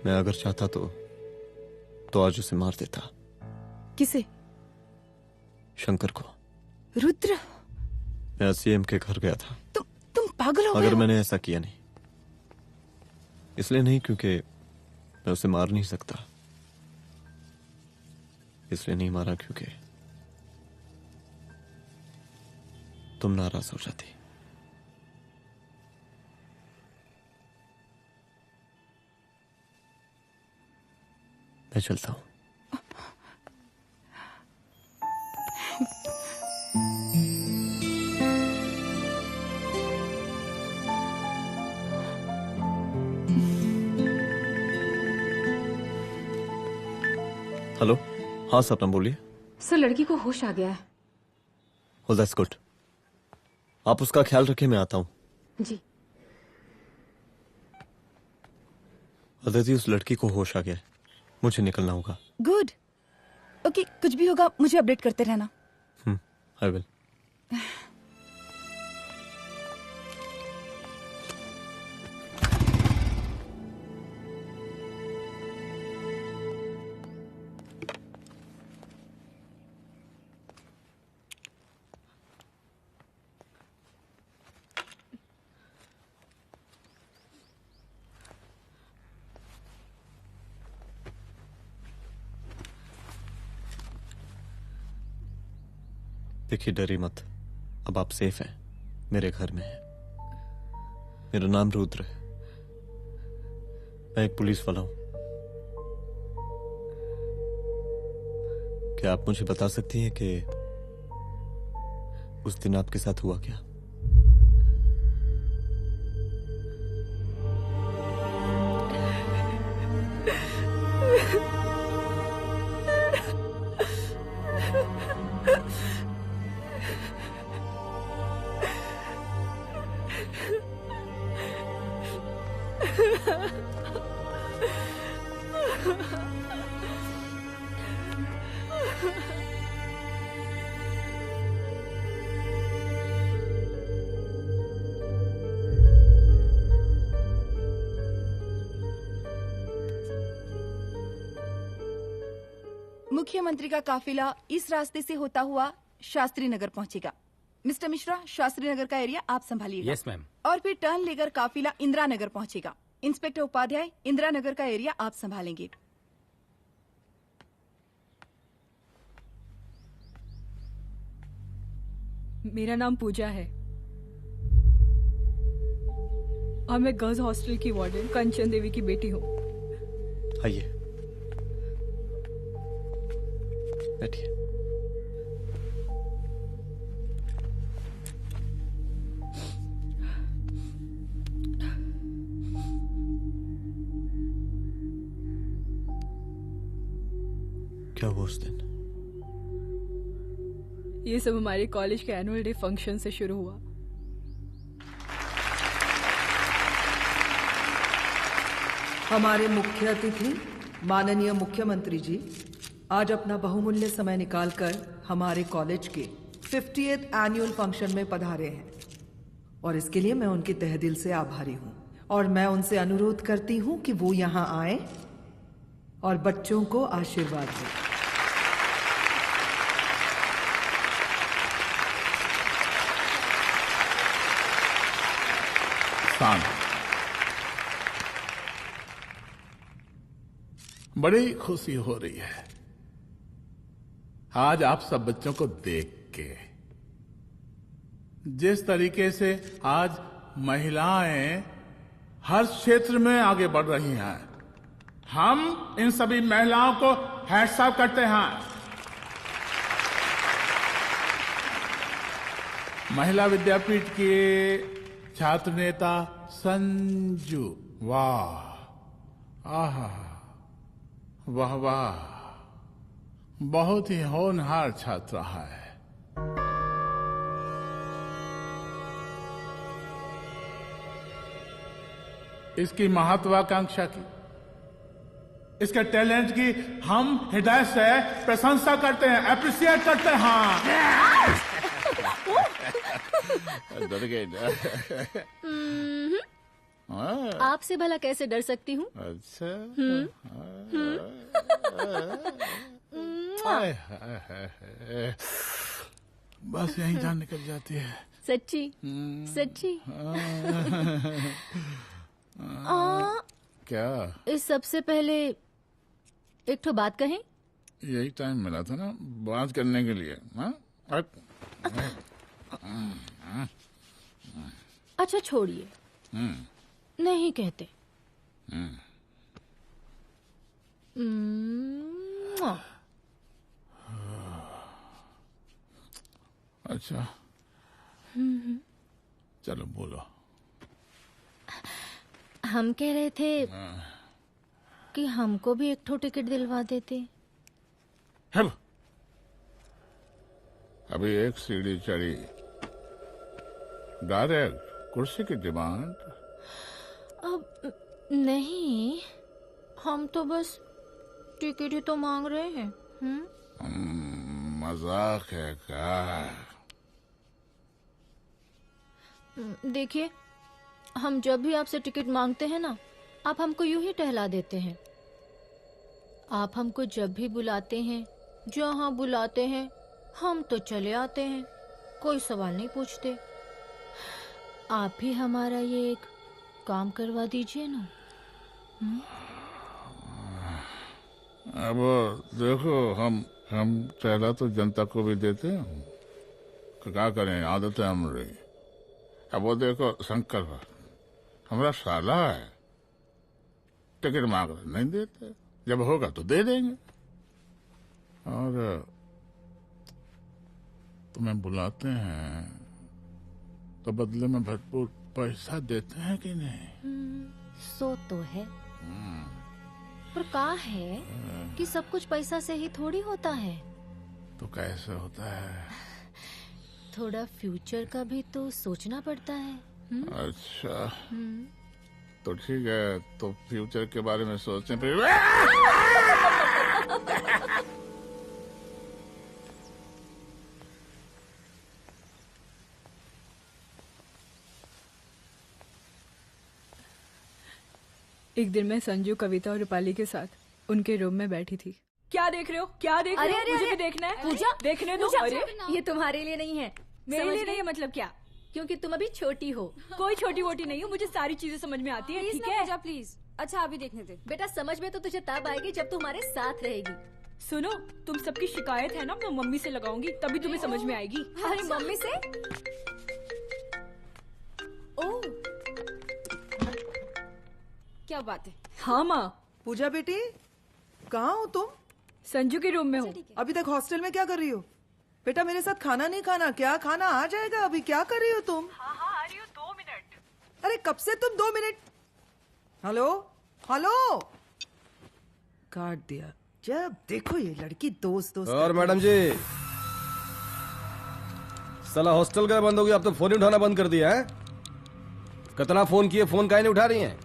मैं अगर चाहता तो आज उसे मार देता। किसे? शंकर को। रुद्र, मैं सीएम के घर गया था। तुम पागल हो गए मगर हो? मैंने ऐसा किया नहीं। इसलिए नहीं क्योंकि मैं उसे मार नहीं सकता, इसलिए नहीं मारा क्योंकि तुम नाराज हो जाती। मैं चलता हूं। हेलो। हाँ सपना बोलिए। सर, लड़की को होश आ गया है। Oh, that's good. आप उसका ख्याल रखिए, मैं आता हूँ। जी। अदिति, उस लड़की को होश आ गया है, मुझे निकलना होगा। गुड। ओके, कुछ भी होगा मुझे अपडेट करते रहना। I will. देखिए, डरी मत, अब आप सेफ हैं, मेरे घर में हैं। मेरा नाम रुद्र है, मैं एक पुलिस वाला हूं। क्या आप मुझे बता सकती हैं कि उस दिन आपके साथ हुआ क्या? मुख्यमंत्री का काफिला इस रास्ते से होता हुआ शास्त्री नगर पहुंचेगा। मिस्टर मिश्रा, शास्त्री नगर का एरिया आप संभालिएगा। Yes ma'am. और फिर टर्न लेकर काफिला इंदिरा नगर पहुंचेगा। इंस्पेक्टर उपाध्याय, इंदिरा नगर का एरिया आप संभालेंगे। मेरा नाम पूजा है और मैं गर्ल्स हॉस्टल की वार्डन कंचन देवी की बेटी हूँ। आइए, बैठिए। क्या हुआ उस दिन? ये सब हमारे कॉलेज के एनुअल डे फंक्शन से शुरू हुआ। हमारे मुख्य अतिथि माननीय मुख्यमंत्री जी आज अपना बहुमूल्य समय निकालकर हमारे कॉलेज के 50th एनुअल फंक्शन में पधारे हैं और इसके लिए मैं उनके तहे दिल से आभारी हूँ और मैं उनसे अनुरोध करती हूँ कि वो यहाँ आए और बच्चों को आशीर्वाद दें। बड़ी खुशी हो रही है आज आप सब बच्चों को देख के। जिस तरीके से आज महिलाएं हर क्षेत्र में आगे बढ़ रही हैं, हम इन सभी महिलाओं को हैट्स ऑफ करते हैं। महिला विद्यापीठ के छात्र नेता संजू, वाह, आहा, वाह वाह, बहुत ही होनहार छात्रा है। इसकी महत्वाकांक्षा की, इसके टैलेंट की हम हृदय से प्रशंसा करते हैं, अप्रिशिएट करते हैं। डर गए ना? आपसे भला कैसे डर सकती हूँ? अच्छा। बस यही जान निकल जाती है। सच्ची सच्ची। क्या? इस सबसे पहले एक ठो बात कहें? यही टाइम मिला था ना बात करने के लिए। अच्छा छोड़िए, नहीं कहते। अच्छा चलो बोलो। हम कह रहे थे कि हमको भी एक ठो टिकट दिलवा देते। अभी एक सीढ़ी चढ़ी, डायरेक्ट कुर्सी की डिमांड। अब नहीं, हम तो बस टिकट ही तो मांग रहे हैं। मजाक है क्या? देखिए, हम जब भी आपसे टिकट मांगते हैं ना, आप हमको यूं ही टहला देते हैं। आप हमको जब भी बुलाते हैं, जहां बुलाते हैं, हम तो चले आते हैं, कोई सवाल नहीं पूछते। आप भी हमारा ये एक काम करवा दीजिए ना। अब देखो, हम टहला तो जनता को भी देते हैं, क्या करें, आदत है हमारी। अब वो देखो शंकर हमारा साला है, टिकट मांग रहे नहीं देते, जब होगा तो दे देंगे। और तुम्हें बुलाते हैं तो बदले में भरपूर पैसा देते हैं कि नहीं? सो तो है, पर का है कि सब कुछ पैसा से ही थोड़ी होता है। तो कैसे होता है? थोड़ा फ्यूचर का भी तो सोचना पड़ता है। अच्छा तो ठीक है, तो फ्यूचर के बारे में सोचने पे एक दिन मैं संजू, कविता और रूपाली के साथ उनके रूम में बैठी थी। क्या देख रहे हो? क्या देख रहे हो? अरे, मुझे अरे, भी देखना है। पूजा, देखने दो। पूजा, अरे ये तुम्हारे लिए नहीं है। मेरे समझ लिए गई? नहीं है मतलब क्या? क्योंकि तुम अभी छोटी हो। कोई छोटी वोटी नहीं हूँ, मुझे सारी चीजें समझ में आती है। ठीक है पूजा प्लीज। अच्छा अभी देखने दे। बेटा समझ में तो तुझे तब आएगी जब तू हमारे साथ रहेगी। सुनो, तुम सबकी शिकायत है ना, मैं मम्मी से लगाऊंगी, तभी तुम्हें समझ में आएगी। अरे मम्मी से? ओह, क्या बात है। हाँ माँ। पूजा बेटी, कहाँ हो तुम? संजू के रूम में हूँ। अभी तक हॉस्टल में क्या कर रही हो? बेटा मेरे साथ खाना नहीं खाना क्या? खाना आ जाएगा, अभी क्या कर रही हो तुम? हाँ हाँ आ रही हूँ, 2 मिनट। अरे कब से तुम 2 मिनट? हेलो हेलो, काट दिया। जब देखो ये लड़की दोस्त दोस्त। और मैडम जी, साला हॉस्टल का बंद हो गया, अब तो फोन ही उठाना बंद कर दिया है। कितना फोन किए, फोन काहे नहीं उठा रही हैं?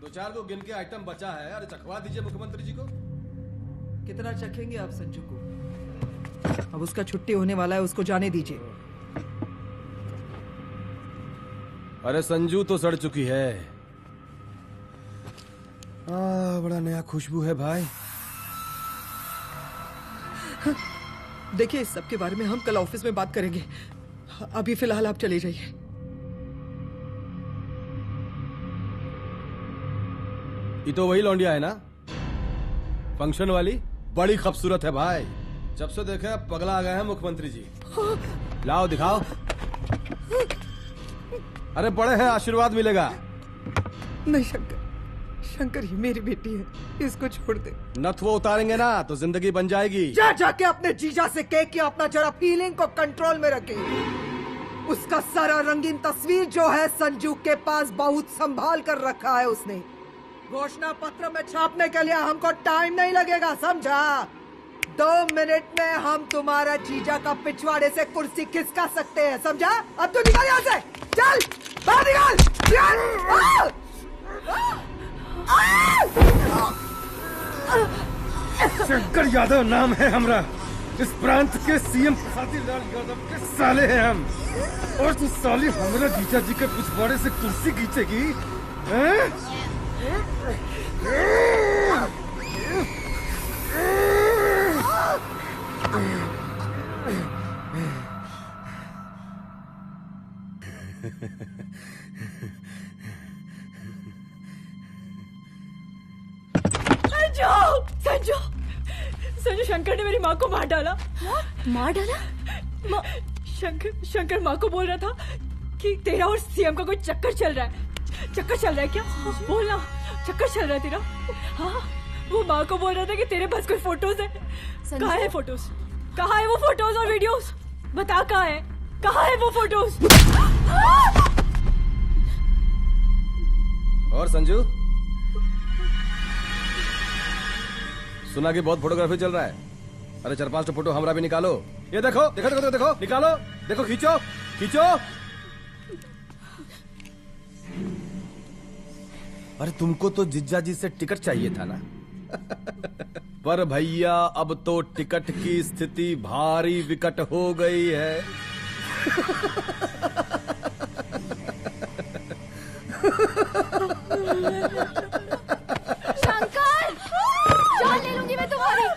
2-4 को गिन के आइटम बचा है, अरे चखवा दीजिए मुख्यमंत्री जी को। कितना चखेंगे आप संजू को? अब उसका छुट्टी होने वाला है, उसको जाने दीजिए। अरे संजू तो सड़ चुकी है। बड़ा नया खुशबू है भाई। देखिए इस सब के बारे में हम कल ऑफिस में बात करेंगे, अभी फिलहाल आप चले जाइए। ये तो वही लौंडिया है ना, फंक्शन वाली? बड़ी खूबसूरत है भाई, जब से देखे पगला आ गए हैं मुख्यमंत्री जी। लाओ दिखाओ। अरे बड़े हैं, आशीर्वाद मिलेगा। नहीं शंकर, शंकर ये मेरी बेटी है, इसको छोड़ दे। नथ वो उतारेंगे ना तो जिंदगी बन जाएगी। जा जाके अपने जीजा से कह के अपना जरा फीलिंग को कंट्रोल में रखे। उसका सारा रंगीन तस्वीर जो है संजू के पास बहुत संभाल कर रखा है उसने। घोषणा पत्र में छापने के लिए हमको टाइम नहीं लगेगा, समझा? 2 मिनट में हम तुम्हारा जीजा का पिछवाड़े से कुर्सी खिसका सकते हैं, समझा? अब तो निकल यहाँ से, चल बाहर निकल। शंकर यादव नाम है हमरा, इस प्रांत के सीएम प्रसादी लाल यादव के साले हैं हम। और तू साली हमरा जीजा जी के पिछवाड़े से कुर्सी खींचेगी? संजू, संजू शंकर ने मेरी माँ को मार डाला। मार डाला? शंकर माँ को बोल रहा था कि तेरा और सीएम का कोई चक्कर चल रहा है। चक्कर चल रहा है क्या? बोलना, चक्कर चल रहा है तेरा? हाँ, वो माँ को बोल रहा था कि तेरे पास कोई फोटोज है। कहाँ है फोटोज? कहाँ है वो फोटोज और वीडियोस? बता कहाँ है? कहाँ है वो फोटोज? और संजू, सुना कि बहुत फोटोग्राफी चल रहा है। अरे 4-5 फोटो हमरा भी निकालो। ये देखो देखो देखो देखो, निकालो, देखो, खींचो खींचो। अरे तुमको तो जिज्जा जी से टिकट चाहिए था ना। पर भैया अब तो टिकट की स्थिति भारी विकट हो गई है। शंकर, जान ले लूंगी मैं तुम्हारी।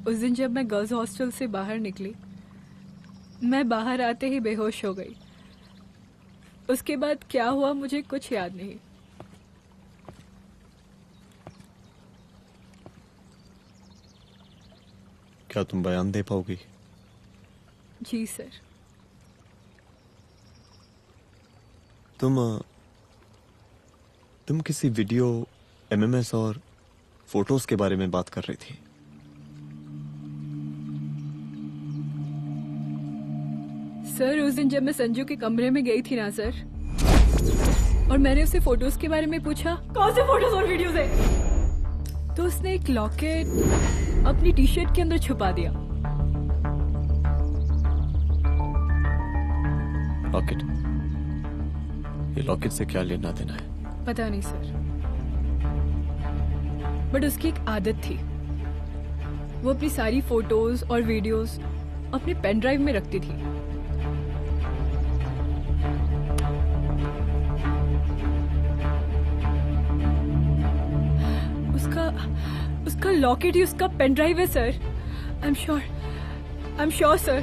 उस दिन जब मैं गर्ल्स हॉस्टल से बाहर निकली, मैं बाहर आते ही बेहोश हो गई। उसके बाद क्या हुआ मुझे कुछ याद नहीं। क्या तुम बयान दे पाओगी? जी सर। तुम किसी वीडियो, एमएमएस और फोटोज के बारे में बात कर रही थी। सर उस दिन जब मैं संजू के कमरे में गई थी ना सर, और मैंने उससे फोटोज के बारे में पूछा कौन से फोटोज और वीडियोज है, तो उसने एक लॉकेट अपनी टी शर्ट के अंदर छुपा दिया। लॉकेट? ये लॉकेट से क्या लेना देना है? पता नहीं सर, बट उसकी एक आदत थी, वो अपनी सारी फोटोज और वीडियोस अपने पेन ड्राइव में रखती थी। उसका लॉकेट ही उसका पेन ड्राइव है sir. I am sure sir.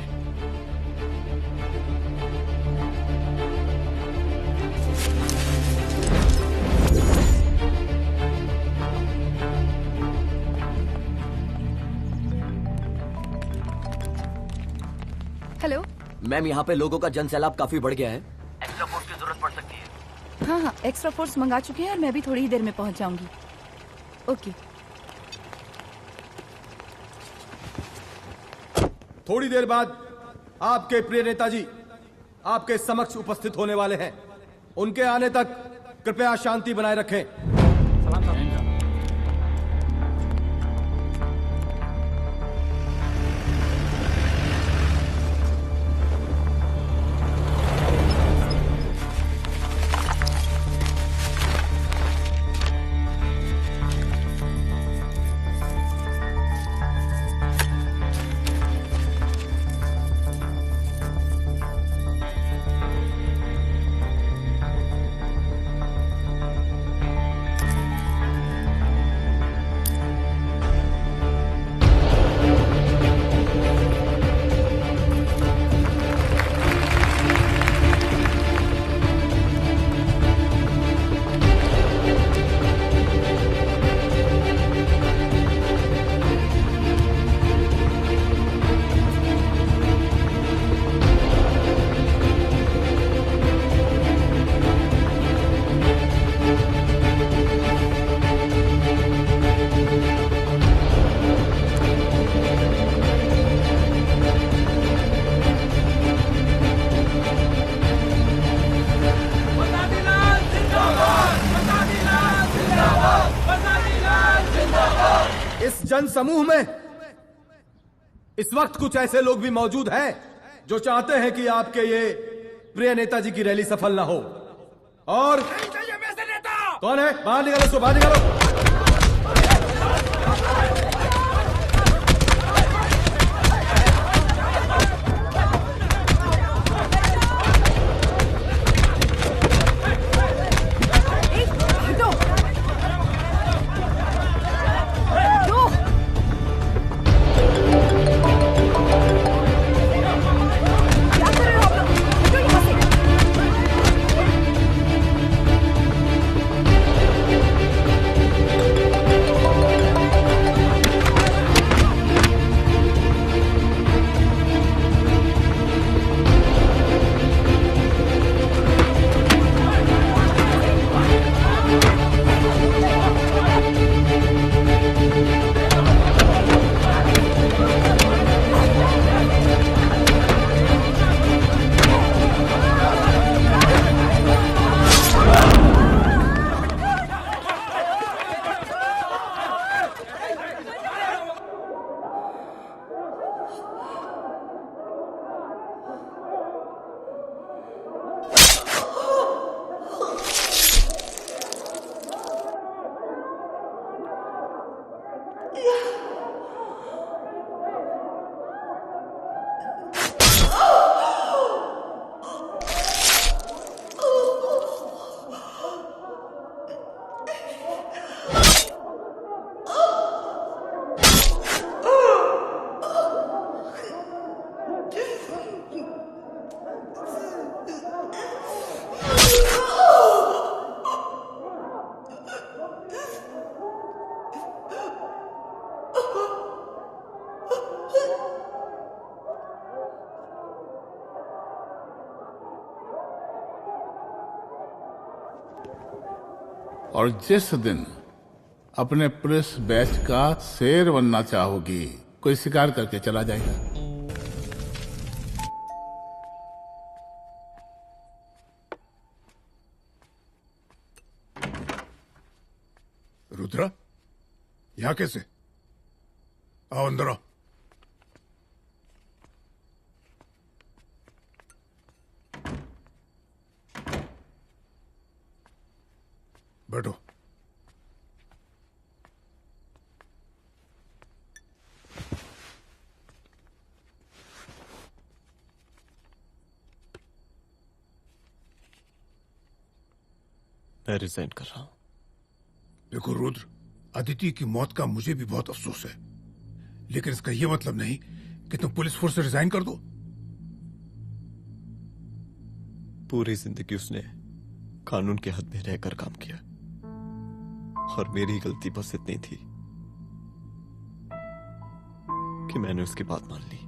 Hello ma'am, यहाँ पे लोगों का जन सैलाब काफी बढ़ गया है। एक्स्ट्रा फोर्स की जरूरत पड़ सकती है। हाँ, एक्स्ट्रा फोर्स मंगा चुके हैं और मैं भी थोड़ी ही देर में पहुंच जाऊंगी। ओके। थोड़ी देर बाद आपके प्रिय नेताजी आपके समक्ष उपस्थित होने वाले हैं। उनके आने तक कृपया शांति बनाए रखें। जन समूह में इस वक्त कुछ ऐसे लोग भी मौजूद हैं जो चाहते हैं कि आपके ये प्रिय नेताजी की रैली सफल ना हो। और कौन है? बाहर निकालो, उसको बाहर निकालो। और जिस दिन अपने पुलिस बैच का शेर बनना चाहोगी, कोई शिकार करके चला जाएगा। रुद्रा, यहाँ कैसे? आओ अंदर आओ। बैठो। मैं रिजाइन कर रहा हूं। देखो रुद्र, अदिति की मौत का मुझे भी बहुत अफसोस है, लेकिन इसका यह मतलब नहीं कि तुम पुलिस फोर्स से रिजाइन कर दो। पूरी जिंदगी उसने कानून के हद में रहकर काम किया और मेरी गलती बस इतनी थी कि मैंने उसकी बात मान ली।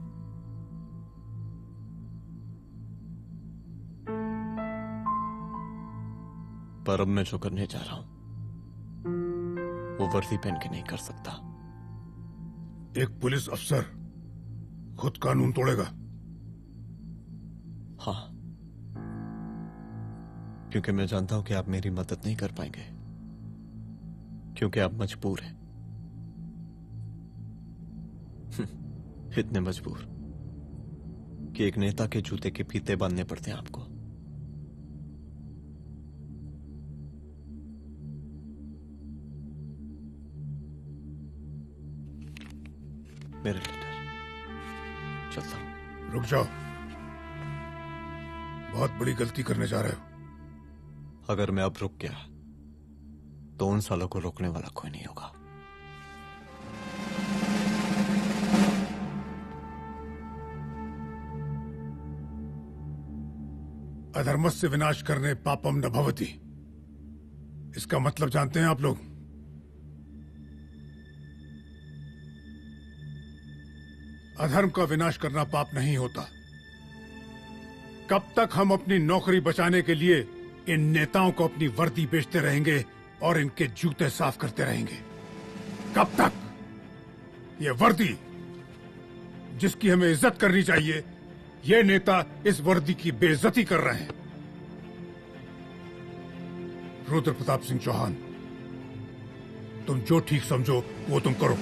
पर अब मैं जो करने जा रहा हूं वो वर्दी पहन के नहीं कर सकता। एक पुलिस अफसर खुद कानून तोड़ेगा? हाँ, क्योंकि मैं जानता हूं कि आप मेरी मदद नहीं कर पाएंगे, क्योंकि आप मजबूर हैं। इतने मजबूर कि एक नेता के जूते के फीते बांधने पड़ते हैं आपको। मेरे लेटर, चलता हूं। रुक जाओ, बहुत बड़ी गलती करने जा रहे हो। अगर मैं अब रुक गया तो उन सालों को रोकने वाला कोई नहीं होगा। अधर्मस्य विनाश करने पापम न भवति, इसका मतलब जानते हैं आप लोग? अधर्म का विनाश करना पाप नहीं होता। कब तक हम अपनी नौकरी बचाने के लिए इन नेताओं को अपनी वर्दी बेचते रहेंगे और इनके जूते साफ करते रहेंगे? कब तक? ये वर्दी जिसकी हमें इज्जत करनी चाहिए, ये नेता इस वर्दी की बेइज्जती कर रहे हैं। रुद्र प्रताप सिंह चौहान, तुम जो ठीक समझो वो तुम करो।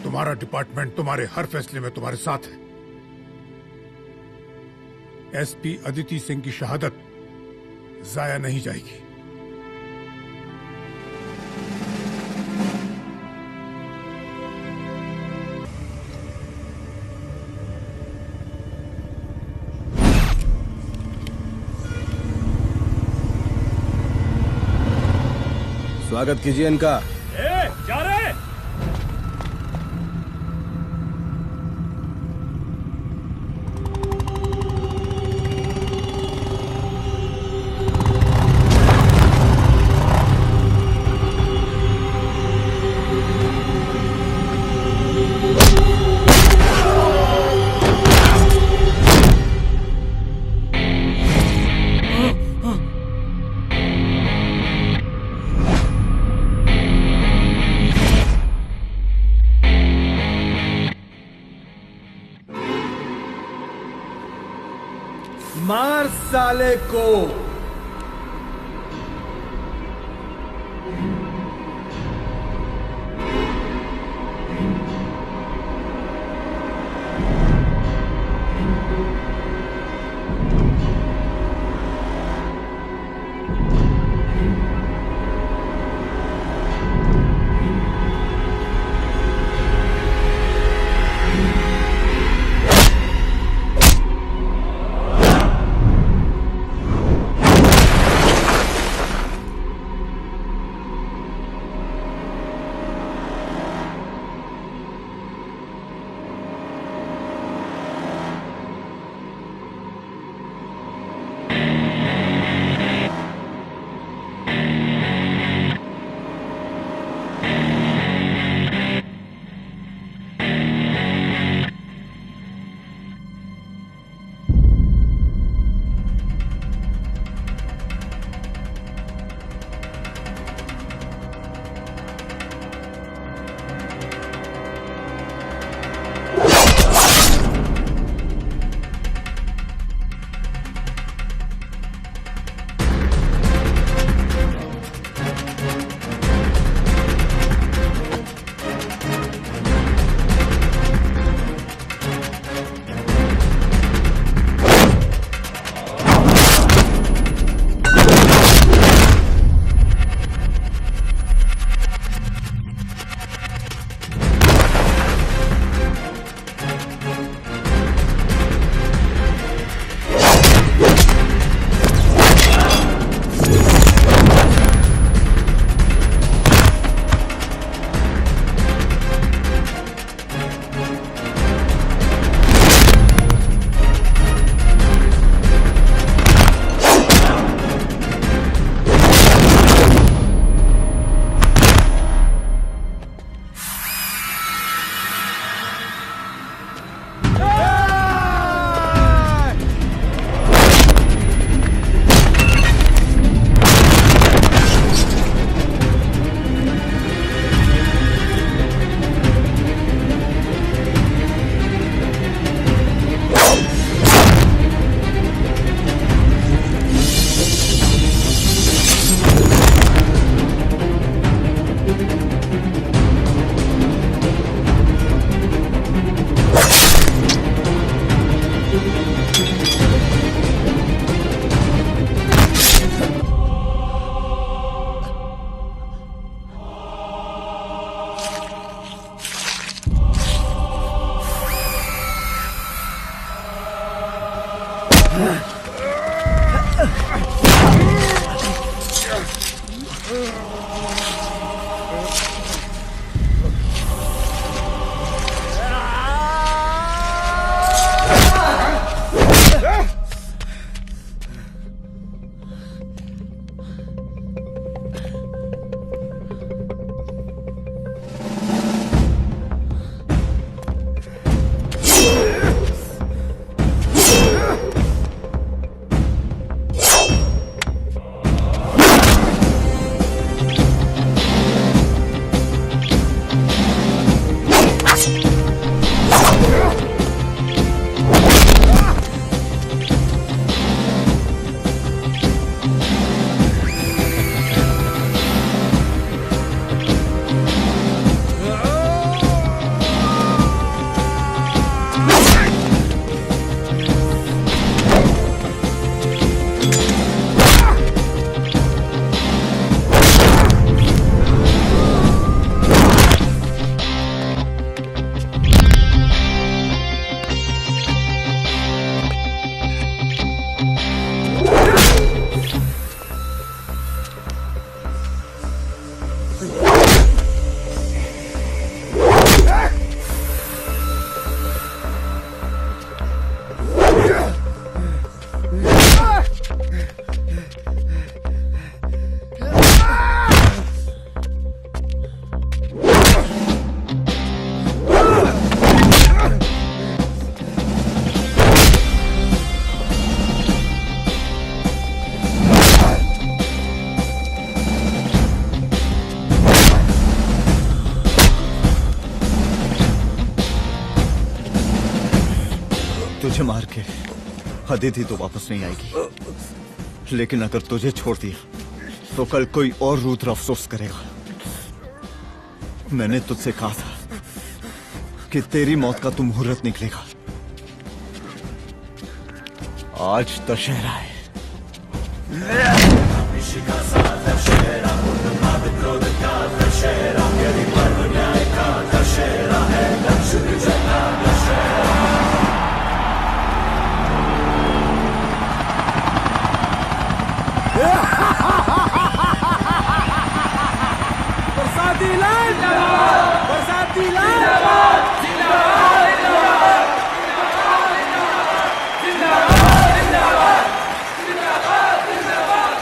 तुम्हारा डिपार्टमेंट तुम्हारे हर फैसले में तुम्हारे साथ है। एसपी अदिति सिंह की शहादत जाया नहीं जाएगी। स्वागत कीजिए इनका। जा रहे मार साले को। तुझे मार के अदिति तो वापस नहीं आएगी, लेकिन अगर तुझे छोड़ दिया तो कल कोई और रुद्र अफसोस करेगा। मैंने तुझसे कहा था कि तेरी मौत का तू मुहूर्त निकलेगा। आज दशहरा है। बरसाती लाल जिंदाबाद, बरसाती लाल जिंदाबाद, जिंदाबाद, जिंदाबाद, जिंदाबाद, जिंदाबाद, जिंदाबाद।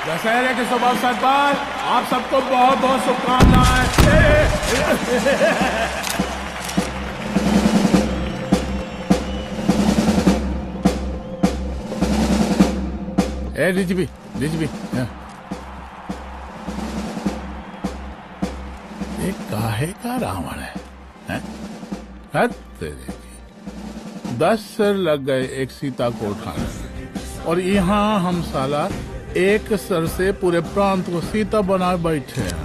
दशहरे के शुभ अवसर पर आप सबको बहुत बहुत शुभकामनाएं। ए डीजीपी ये काहे का रावण है? है तेरे की 10 सर लग गए एक सीता को उठाने, और यहाँ हम साला एक सर से पूरे प्रांत को सीता बनाए बैठे हैं।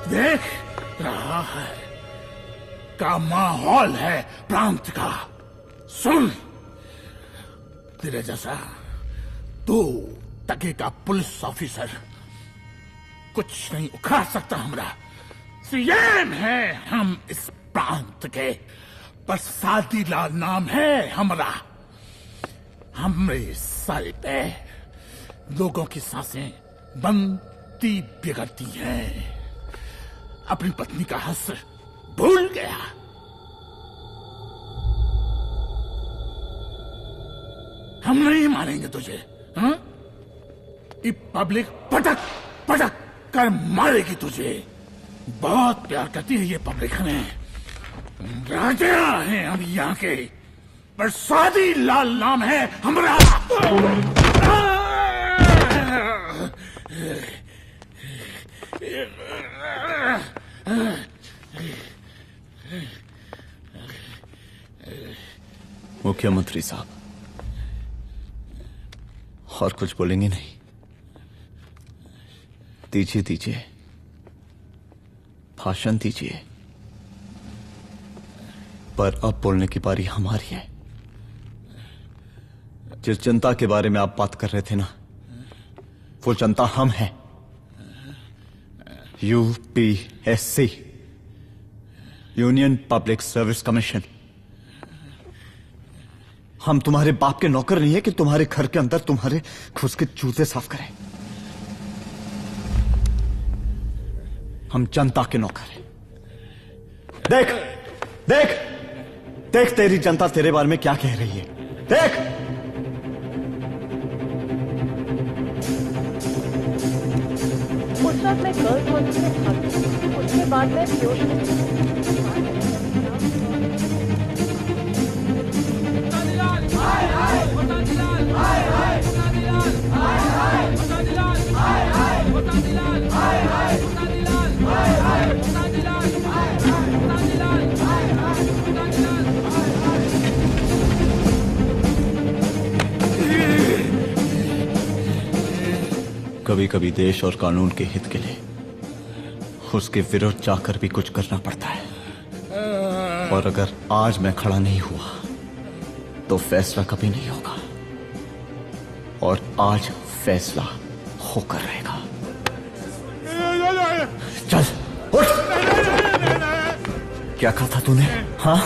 देख रहा है का माहौल है प्रांत का। सुन, तेरे जैसा 2 टके का पुलिस ऑफिसर कुछ नहीं उखाड़ सकता हमरा। सीएम है हम इस प्रांत के, पर सादीलाल नाम है हमरा। हमरे सर पे लोगों की सांसें बनती बिगड़ती हैं। अपनी पत्नी का हस भूल गया। हम नहीं मारेंगे तुझे, हाँ? ये पब्लिक पटक पटक कर मारेगी तुझे। बहुत प्यार करती है ये पब्लिक हमें। राजा हैं हम यहाँ के, पर सादी लाल नाम है हमारा। मुख्यमंत्री साहब, और कुछ बोलेंगे नहीं? दीजिए दीजिए, भाषण दीजिए, पर अब बोलने की बारी हमारी है। जिस जनता के बारे में आप बात कर रहे थे ना, वो जनता हम हैं। UPSC, union public service commission. हम तुम्हारे बाप के नौकर नहीं है कि तुम्हारे घर के अंदर तुम्हारे खुद के जूते साफ करें। हम जनता के नौकर हैं। देख देख देख, तेरी जनता तेरे बारे में क्या कह रही है। देख, उस वक्त मैं गर्ल्स हॉस्टल में था, उसके बाद मैं कभी कभी देश और कानून के हित के लिए उसके विरुद्ध जाकर भी कुछ करना पड़ता है। और अगर आज मैं खड़ा नहीं हुआ तो फैसला कभी नहीं होगा, और आज फैसला होकर रहेगा। चल उठ। क्या कहा था तूने? हाँ,